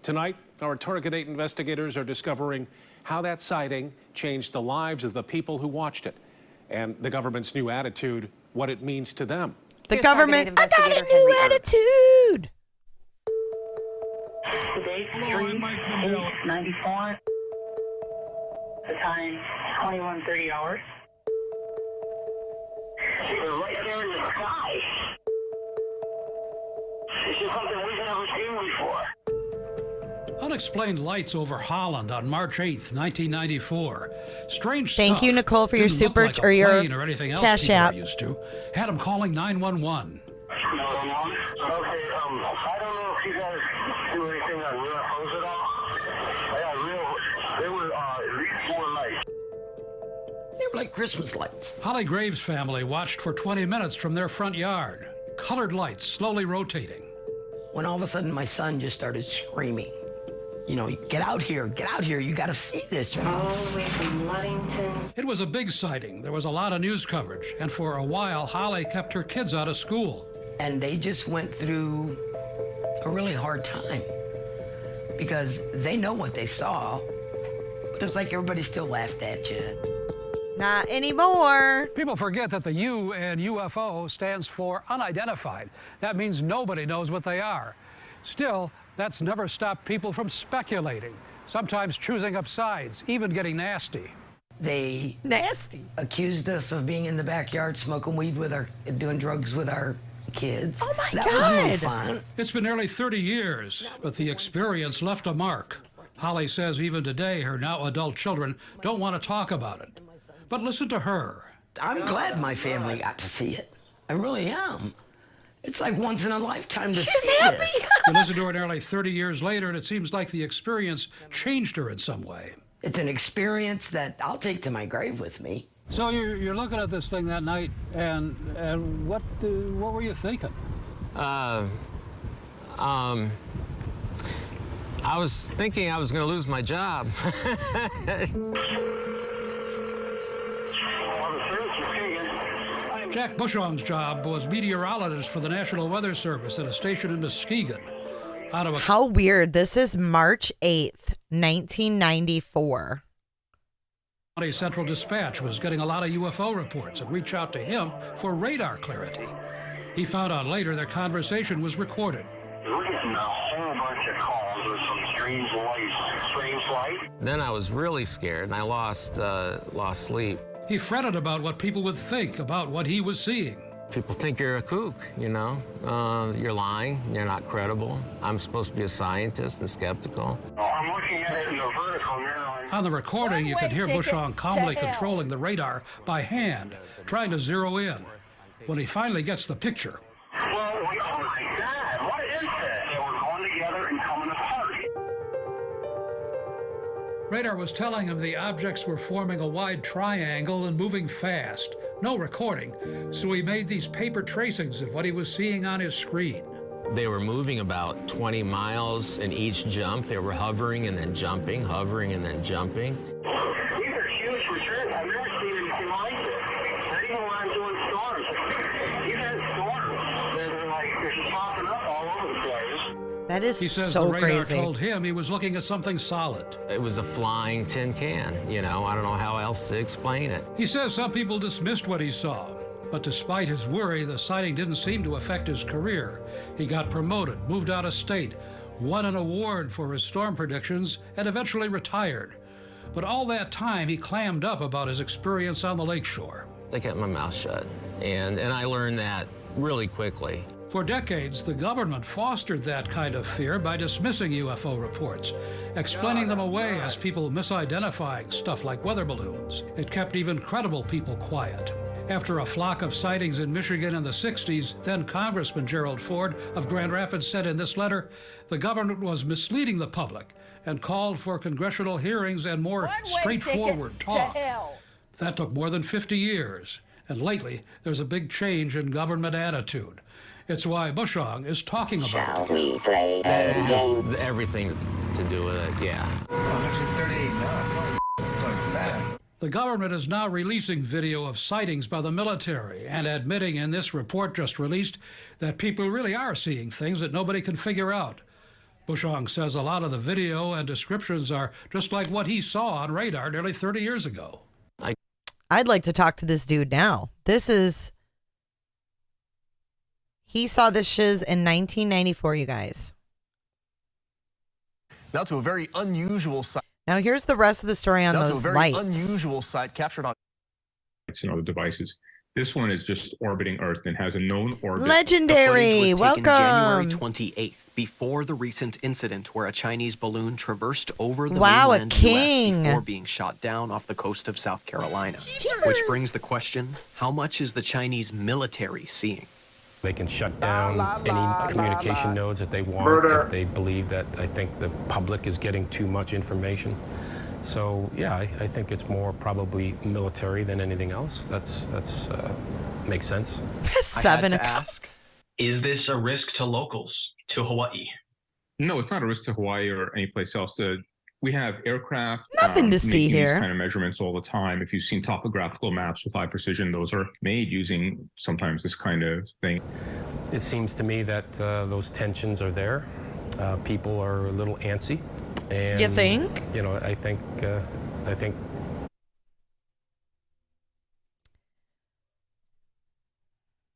Tonight, our Target 8 investigators are discovering how that sighting changed the lives of the people who watched it, and the government's new attitude, what it means to them. The government, I got a new attitude. Today's 3/8/94. The time 21:30 hours. We're right there in the sky. This is something we've never seen before. Unexplained lights over Holland on March 8th, 1994. Strange Thank stuff. you, Nicole, for your Didn't look super like a or your plane or anything else cash people are app. used to. Had them calling 911. Okay, I don't know if you guys do anything on UFOs at all. They were at least 4 lights. They were like Christmas lights. Holly Graves' family watched for 20 minutes from their front yard. Colored lights slowly rotating. When all of a sudden my son just started screaming. You know, get out here, you gotta see this. All the way from Ludington. It was a big sighting. There was a lot of news coverage. And for a while, Holly kept her kids out of school. And they just went through a really hard time because they know what they saw, but it's like everybody still laughed at you. Not anymore. People forget that the U in UFO stands for unidentified. That means nobody knows what they are. Still, that's never stopped people from speculating, sometimes choosing up sides, even getting nasty. They accused us of being in the backyard smoking weed with doing drugs with our kids. Oh my that God. was more fun. It's been nearly 30 years, but the experience left a mark. Holly says even today her now adult children don't want to talk about it. But listen to her. I'm glad my family got to see it. I really am. It's like once in a lifetime to She's see happy. this. You listen to her nearly 30 years later, and it seems like the experience changed her in some way. It's an experience that I'll take to my grave with me. So you're looking at this thing that night, and what were you thinking? I was thinking I was going to lose my job. Jack Bushong's job was meteorologist for the National Weather Service at a station in Muskegon. How weird. This is March 8th, 1994. Central Dispatch was getting a lot of UFO reports and reached out to him for radar clarity. He found out later their conversation was recorded. We're getting a whole bunch of calls with some strange light. Then I was really scared, and I lost sleep. He fretted about what people would think about what he was seeing. People think you're a kook, you know? You're lying, you're not credible. I'm supposed to be a scientist and skeptical. I'm looking at it in the vertical now. On the recording, you could hear Bushong calmly controlling the radar by hand, trying to zero in. When he finally gets the picture. Well, oh my God, what is this? They were going together and coming apart. Radar was telling him the objects were forming a wide triangle and moving fast. No recording, so he made these paper tracings of what he was seeing on his screen. They were moving about 20 miles in each jump. They were hovering and then jumping, hovering and then jumping. These are huge returns. I've never seen anything like this. Not even when I'm doing storms. These aren't storms. They're just popping up all over the place. That is He says so the radar crazy. told him he was looking at something solid. It was a flying tin can, you know? I don't know how else to explain it. He says some people dismissed what he saw, but despite his worry, the sighting didn't seem to affect his career. He got promoted, moved out of state, won an award for his storm predictions, and eventually retired. But all that time, he clammed up about his experience on the lakeshore. I kept my mouth shut, and I learned that really quickly. For decades, the government fostered that kind of fear by dismissing UFO reports, explaining them away as people misidentifying stuff like weather balloons. It kept even credible people quiet. After a flock of sightings in Michigan in the 60s, then Congressman Gerald Ford of Grand Rapids said in this letter, the government was misleading the public and called for congressional hearings and more straightforward talk. That took more than 50 years, and lately there's a big change in government attitude. It's why Bushong is talking about Shall it. we play it has everything to do with it, yeah. The government is now releasing video of sightings by the military and admitting in this report just released that people really are seeing things that nobody can figure out. Bushong says a lot of the video and descriptions are just like what he saw on radar nearly 30 years ago. I'd like to talk to this dude now. He saw this shiz in 1994, you guys. Now to a very unusual site. Now here's the rest of the story on those lights. Unusual site captured on and other devices. This one is just orbiting Earth and has a known orbit. Legendary. Welcome. January 28th, before the recent incident where a Chinese balloon traversed over the a mainland king. US before being shot down off the coast of South Carolina. Which brings the question, how much is the Chinese military seeing? They can shut down any communication nodes that they want if they believe that I think the public is getting too much information. So yeah, I think it's more probably military than anything else. That's makes sense. Seven accounts. Is this a risk to locals, to Hawaii? No, it's not a risk to Hawaii or any place else. We have aircraft. Nothing to see making here. These kind of measurements all the time. If you've seen topographical maps with high precision, those are made using sometimes this kind of thing. It seems to me that those tensions are there. People are a little antsy. And, you think? You know, I think.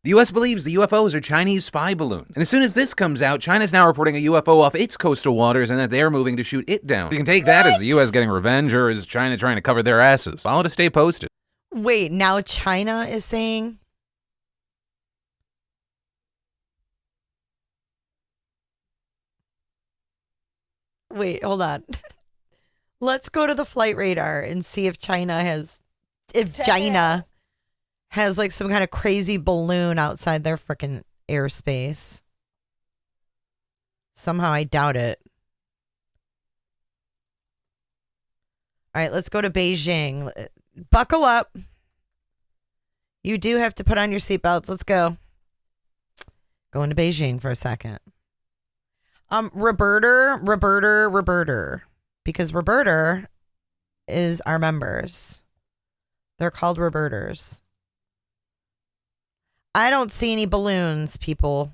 The U.S. believes the UFOs are Chinese spy balloons. And as soon as this comes out, China's now reporting a UFO off its coastal waters and that they're moving to shoot it down. You can take that as the U.S. getting revenge or as China trying to cover their asses. I'll to stay posted. Wait, now China is saying... Wait, hold on. Let's go to the flight radar and see if China has like some kind of crazy balloon outside their freaking airspace. Somehow I doubt it. All right, let's go to Beijing. Buckle up. You do have to put on your seatbelts. Let's go. Going to Beijing for a second. Roberter. Because Roberter is our members. They're called Roberters. I don't see any balloons, people.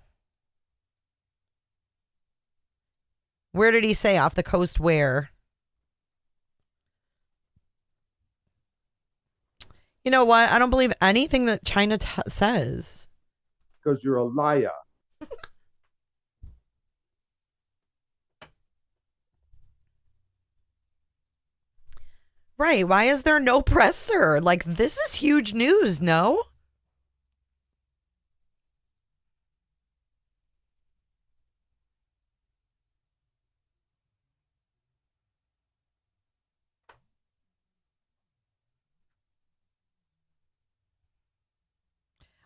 Where did he say? Off the coast where? You know what? I don't believe anything that China says. Because you're a liar. Right. Why is there no presser? Like, this is huge news, no?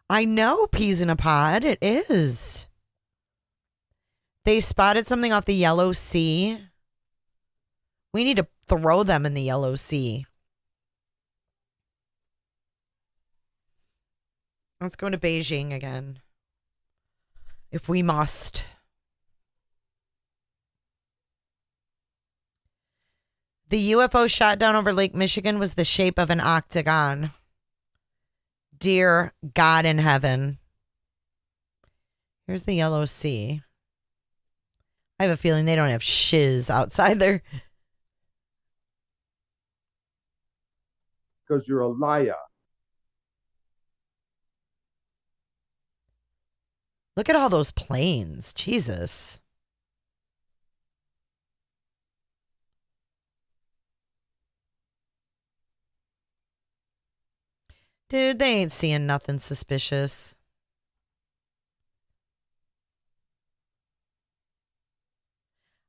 I know, peas in a pod. It is. They spotted something off the Yellow Sea. We need to throw them in the Yellow Sea. Let's go to Beijing again. If we must. The UFO shot down over Lake Michigan was the shape of an octagon. Dear God in heaven. Here's the Yellow Sea. I have a feeling they don't have shiz outside there. Because you're a liar. Look at all those planes. Jesus. Dude, they ain't seeing nothing suspicious.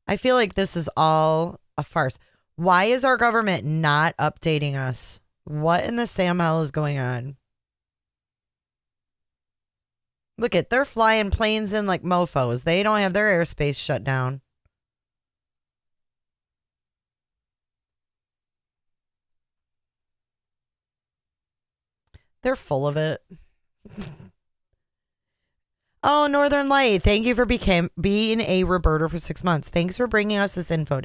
I feel like this is all a farce. Why is our government not updating us? What in the Sam hell is going on? Look at, they're flying planes in like mofos. They don't have their airspace shut down. They're full of it. Oh, Northern Light, thank you for being a Roberta for 6 months. Thanks for bringing us this info,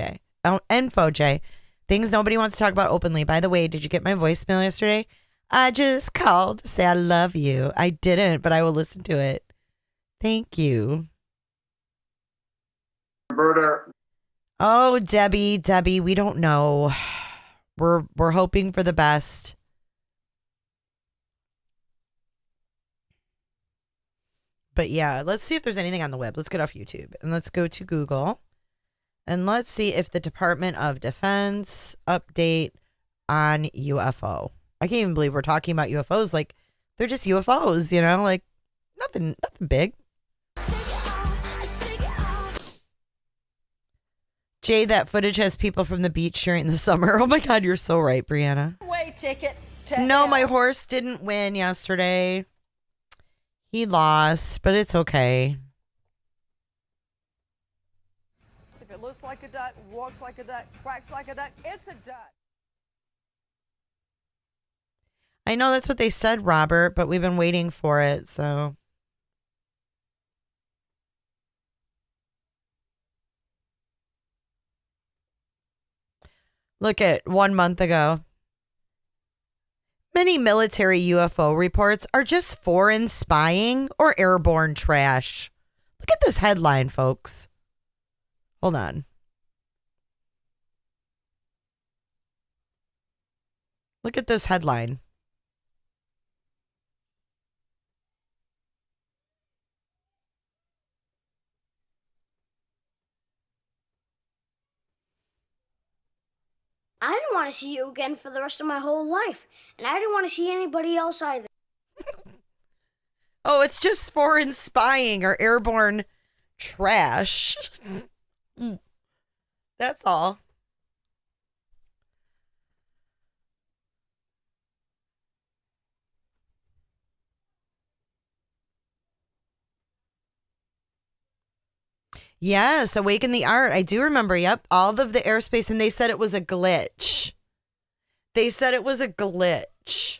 Jay. Things nobody wants to talk about openly. By the way, did you get my voicemail yesterday? I just called to say I love you. I didn't, but I will listen to it. Thank you. Roberta. Oh, Debbie, we don't know. We're hoping for the best. But yeah, let's see if there's anything on the web. Let's get off YouTube and let's go to Google. And let's see if the Department of Defense update on UFO. I can't even believe we're talking about UFOs. Like, they're just UFOs, you know? Like, nothing big. Jay, that footage has people from the beach during the summer. Oh my God, you're so right, Brianna. Way ticket to No, hell. my horse didn't win yesterday. He lost, but it's okay. If it looks like a duck, walks like a duck, quacks like a duck, it's a duck. I know that's what they said, Robert, but we've been waiting for it, so. Look at 1 month ago. Many military UFO reports are just foreign spying or airborne trash. Look at this headline, folks. Hold on. Look at this headline. I didn't want to see you again for the rest of my whole life. And I didn't want to see anybody else either. Oh, it's just foreign spying or airborne trash. That's all. Yes, Awaken the Art. I do remember. Yep. All of the airspace. And they said it was a glitch. They said it was a glitch.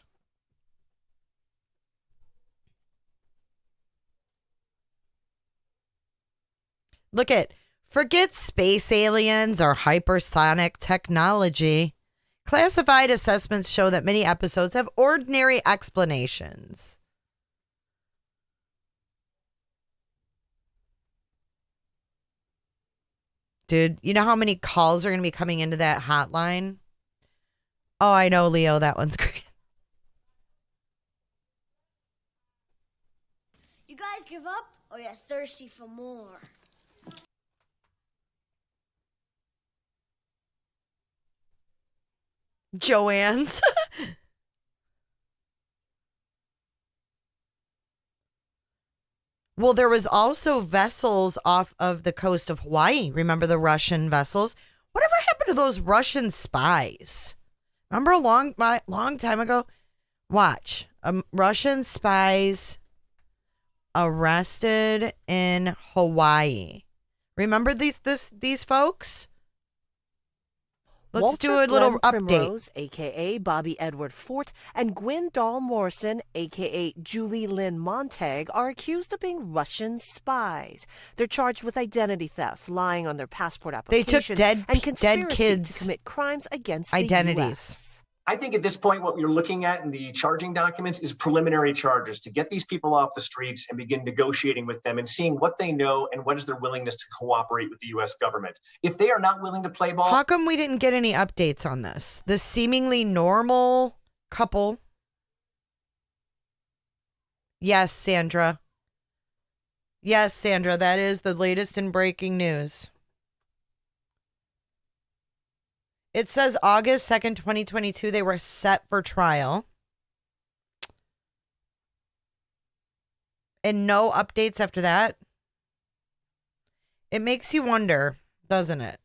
Look at, forget space aliens or hypersonic technology. Classified assessments show that many episodes have ordinary explanations. Dude, you know how many calls are going to be coming into that hotline? Oh, I know, Leo. That one's great. You guys give up or you're thirsty for more? Joanne's. Well, there was also vessels off of the coast of Hawaii. Remember the Russian vessels? Whatever happened to those Russian spies? Remember a long time ago? Watch. Russian spies arrested in Hawaii. Remember these folks? Let's Walter do a little Glenn update. Primrose, a.k.a. Bobby Edward Fort, and Gwyn Dahl Morrison, a.k.a. Julie Lynn Montag, are accused of being Russian spies. They're charged with identity theft, lying on their passport They took applications, and conspiracy dead kids' to commit crimes against identities. the U.S. I think at this point, what you're looking at in the charging documents is preliminary charges to get these people off the streets and begin negotiating with them and seeing what they know and what is their willingness to cooperate with the U.S. government. If they are not willing to play ball... How come we didn't get any updates on this? This seemingly normal couple. Yes, Sandra. Yes, Sandra, that is the latest in breaking news. It says August 2nd, 2022, they were set for trial. And no updates after that. It makes you wonder, doesn't it?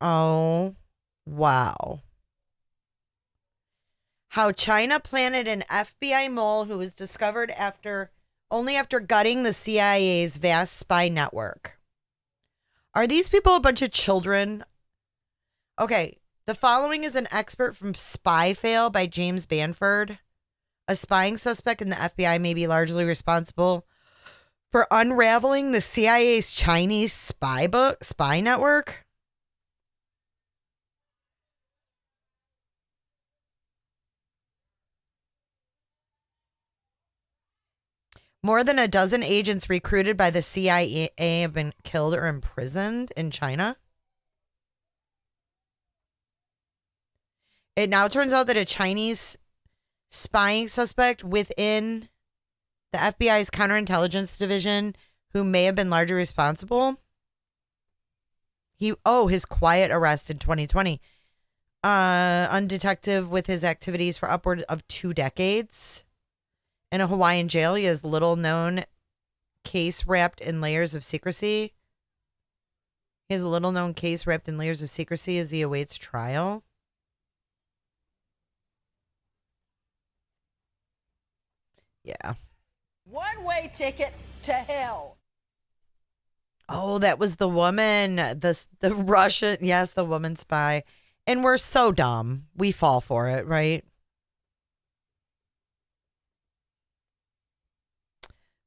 Oh, wow. How China planted an FBI mole who was discovered only after gutting the CIA's vast spy network. Are these people a bunch of children? Okay, the following is an expert from Spy Fail by James Banford. A spying suspect in the FBI may be largely responsible for unraveling the CIA's Chinese spy network. More than a dozen agents recruited by the CIA have been killed or imprisoned in China. It now turns out that a Chinese spying suspect within the FBI's counterintelligence division, who may have been largely responsible. His quiet arrest in 2020. Undetected with his activities for upward of 2 decades. In a Hawaiian jail, he has little known case wrapped in layers of secrecy. He has a little known case wrapped in layers of secrecy as he awaits trial. Yeah. One-way ticket to hell. Oh, that was the woman, the Russian, yes, the woman spy. And we're so dumb. We fall for it, right?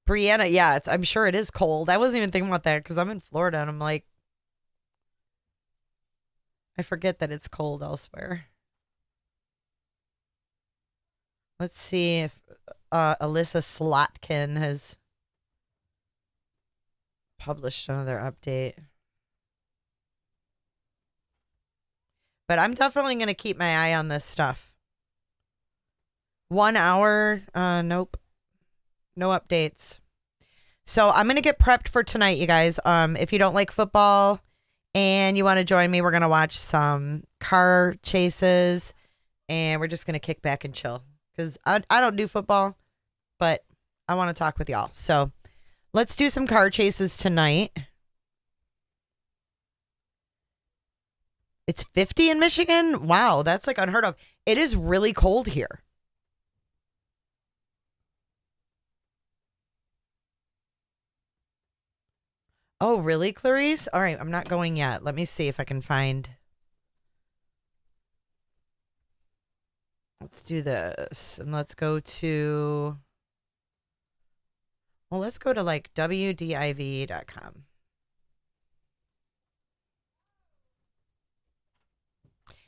Brianna, yeah, I'm sure it is cold. I wasn't even thinking about that because I'm in Florida and I'm like, I forget that it's cold elsewhere. Let's see if Alyssa Slotkin has published another update. But I'm definitely going to keep my eye on this stuff. 1 hour, nope. No updates. So I'm going to get prepped for tonight, you guys. If you don't like football and you want to join me, we're going to watch some car chases and we're just going to kick back and chill. Because I don't do football, but I want to talk with y'all. So let's do some car chases tonight. It's 50 in Michigan? Wow, that's like unheard of. It is really cold here. Oh, really, Clarice? All right, I'm not going yet. Let me see if I can find. Let's do this. And let's go to. Well, let's go to like WDIV.com.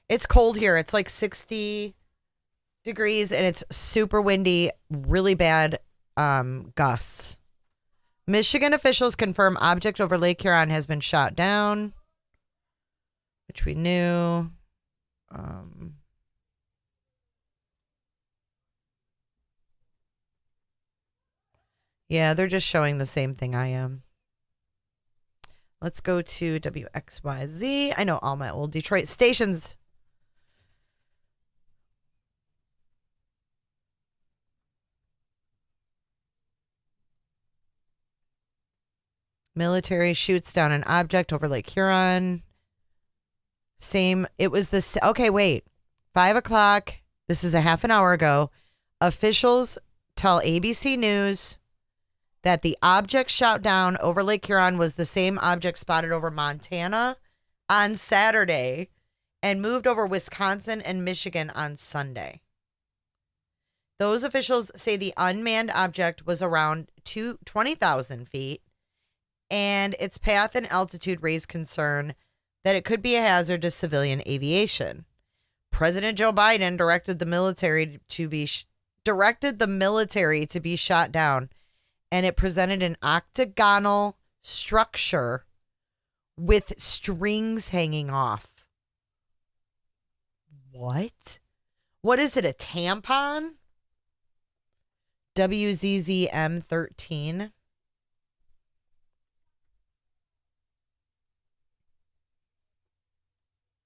It's cold here. It's like 60 degrees and it's super windy, really bad gusts. Michigan officials confirm object over Lake Huron has been shot down, which we knew. Yeah, they're just showing the same thing I am. Let's go to WXYZ. I know all my old Detroit stations. Military shoots down an object over Lake Huron. Same. It was this. Okay, wait. 5 o'clock. This is a half an hour ago. Officials tell ABC News that the object shot down over Lake Huron was the same object spotted over Montana on Saturday and moved over Wisconsin and Michigan on Sunday. Those officials say the unmanned object was around 20,000 feet. And its path and altitude raised concern that it could be a hazard to civilian aviation. President Joe Biden directed the military to be shot down, and it presented an octagonal structure with strings hanging off. What? What is it? A tampon? WZZM13.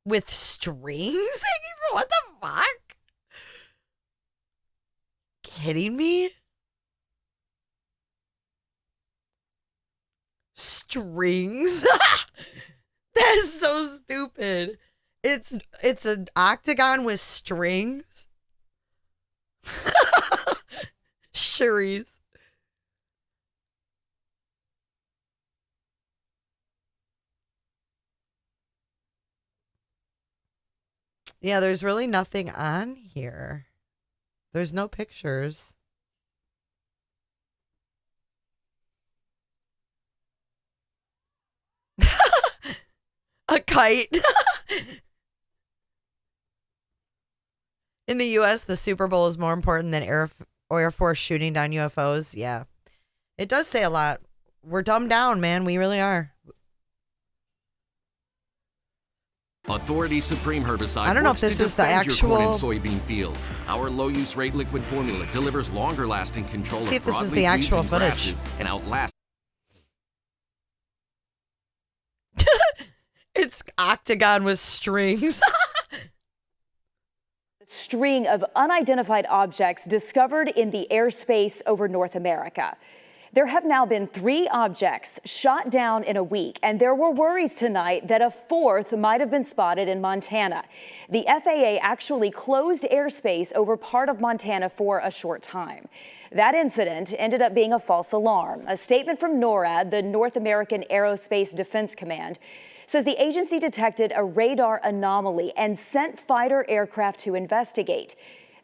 With strings hanging from what the fuck? Kidding me? Strings? That is so stupid. It's an octagon with strings. Sherry's. Yeah, there's really nothing on here. There's no pictures. A kite. In the U.S., the Super Bowl is more important than Air Force shooting down UFOs. Yeah. It does say a lot. We're dumbed down, man. We really are. Authority Supreme herbicide. I don't know if this is the actual corn and soybean fields. Our low use rate liquid formula delivers longer lasting control. See if this is the actual footage. And outlast. It's octagon with strings. String of unidentified objects discovered in the airspace over North America. There have now been 3 objects shot down in a week, and there were worries tonight that a 4th might have been spotted in Montana. The FAA actually closed airspace over part of Montana for a short time. That incident ended up being a false alarm. A statement from NORAD, the North American Aerospace Defense Command, says the agency detected a radar anomaly and sent fighter aircraft to investigate.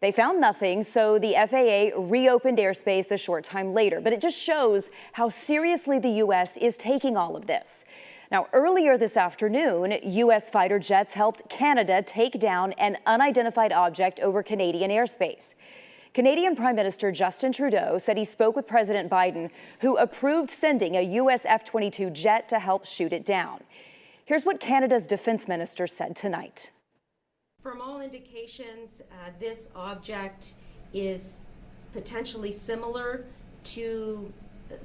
They found nothing, so the FAA reopened airspace a short time later. But it just shows how seriously the U.S. is taking all of this. Now, earlier this afternoon, U.S. fighter jets helped Canada take down an unidentified object over Canadian airspace. Canadian Prime Minister Justin Trudeau said he spoke with President Biden, who approved sending a U.S. F-22 jet to help shoot it down. Here's what Canada's defense minister said tonight. From all indications, this object is potentially similar to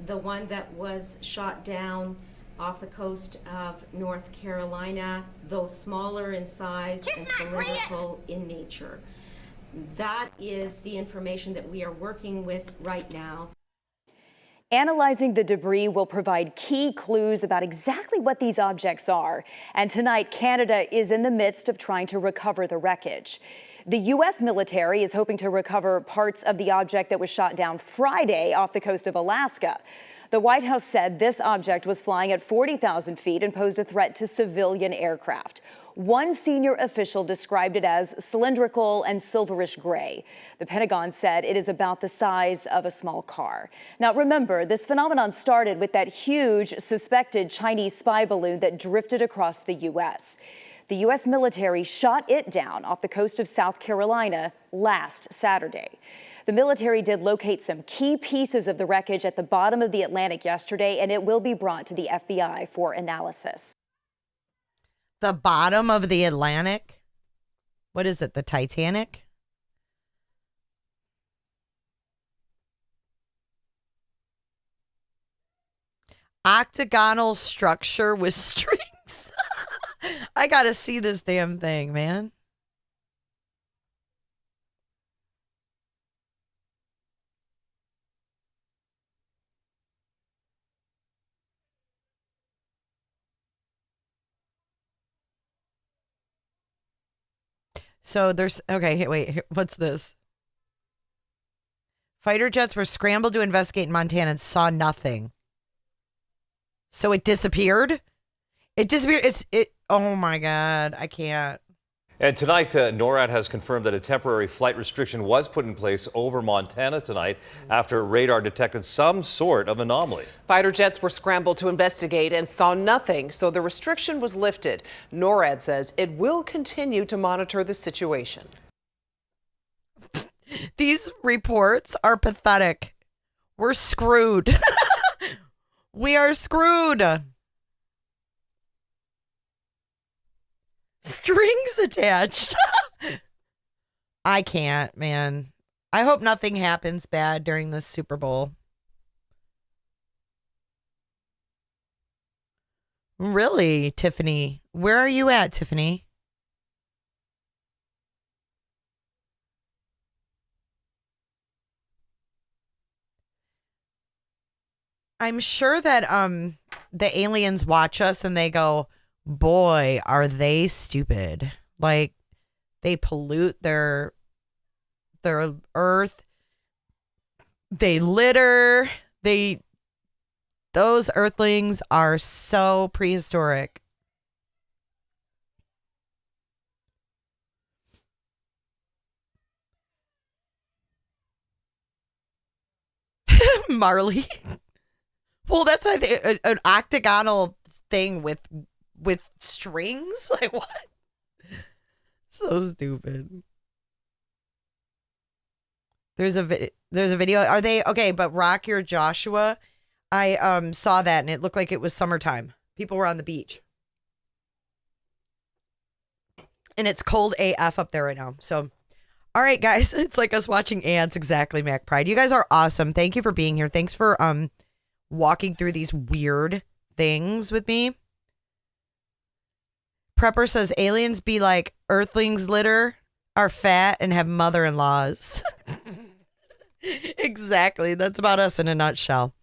the one that was shot down off the coast of North Carolina, though smaller in size and cylindrical in nature. That is the information that we are working with right now. Analyzing the debris will provide key clues about exactly what these objects are. And tonight, Canada is in the midst of trying to recover the wreckage. The U.S. military is hoping to recover parts of the object that was shot down Friday off the coast of Alaska. The White House said this object was flying at 40,000 feet and posed a threat to civilian aircraft. One senior official described it as cylindrical and silverish gray. The Pentagon said it is about the size of a small car. Now, remember, this phenomenon started with that huge suspected Chinese spy balloon that drifted across the U.S. The U.S. military shot it down off the coast of South Carolina last Saturday. The military did locate some key pieces of the wreckage at the bottom of the Atlantic yesterday, and it will be brought to the FBI for analysis. The bottom of the Atlantic? What is it, the Titanic? Octagonal structure with strings. I gotta see this damn thing, man. So there's, okay, wait, what's this? Fighter jets were scrambled to investigate in Montana and saw nothing. So it disappeared? It disappeared. Oh my God, I can't. And tonight, NORAD has confirmed that a temporary flight restriction was put in place over Montana tonight after radar detected some sort of anomaly. Fighter jets were scrambled to investigate and saw nothing, so the restriction was lifted. NORAD says it will continue to monitor the situation. These reports are pathetic. We're screwed. We are screwed. Strings attached. I can't, man. I hope nothing happens bad during this Super Bowl. Really, Tiffany? Where are you at, Tiffany? I'm sure that the aliens watch us and they go, boy, are they stupid. Like, they pollute their earth. They litter. Those earthlings are so prehistoric. Marley. Well, that's an octagonal thing with strings. Like, what? So stupid. There's a video. Are they okay? But Rock Your Joshua, I saw that and it looked like it was summertime. People were on the beach, and it's cold AF up there right now. So, all right, guys, it's like us watching ants. Exactly, Mac Pride. You guys are awesome. Thank you for being here. Thanks for walking through these weird things with me. Prepper says aliens be like earthlings litter, are fat, and have mother-in-laws. Exactly. That's about us in a nutshell.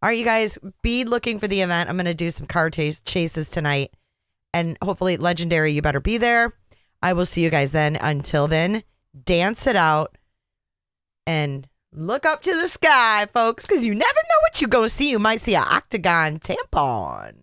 All right, you guys, be looking for the event. I'm going to do some car chases tonight. And hopefully, Legendary, you better be there. I will see you guys then. Until then, dance it out. And look up to the sky, folks, because you never know what you're going to see. You might see an octagon tampon.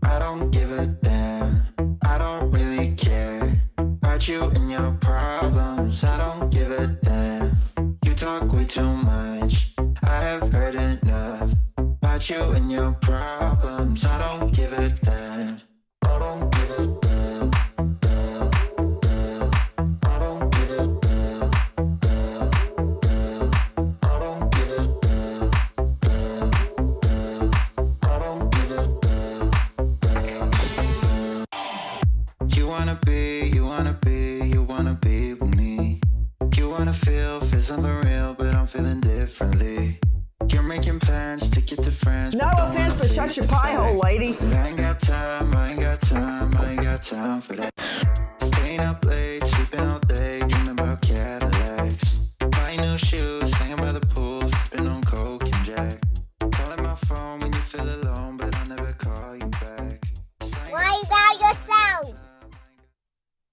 I don't give a damn. I don't really care about you and your problems. I don't give a damn. You talk way too much. I have heard enough about you and your problems. I don't give a damn. I don't give a damn. I don't give a damn. I don't give a damn. I don't give a damn. You wanna be with me. You wanna feel something real, but I'm feeling differently. You're making plans to get to France. No offense, but shut your pie hole, lady. I ain't got time for that. Staying up late.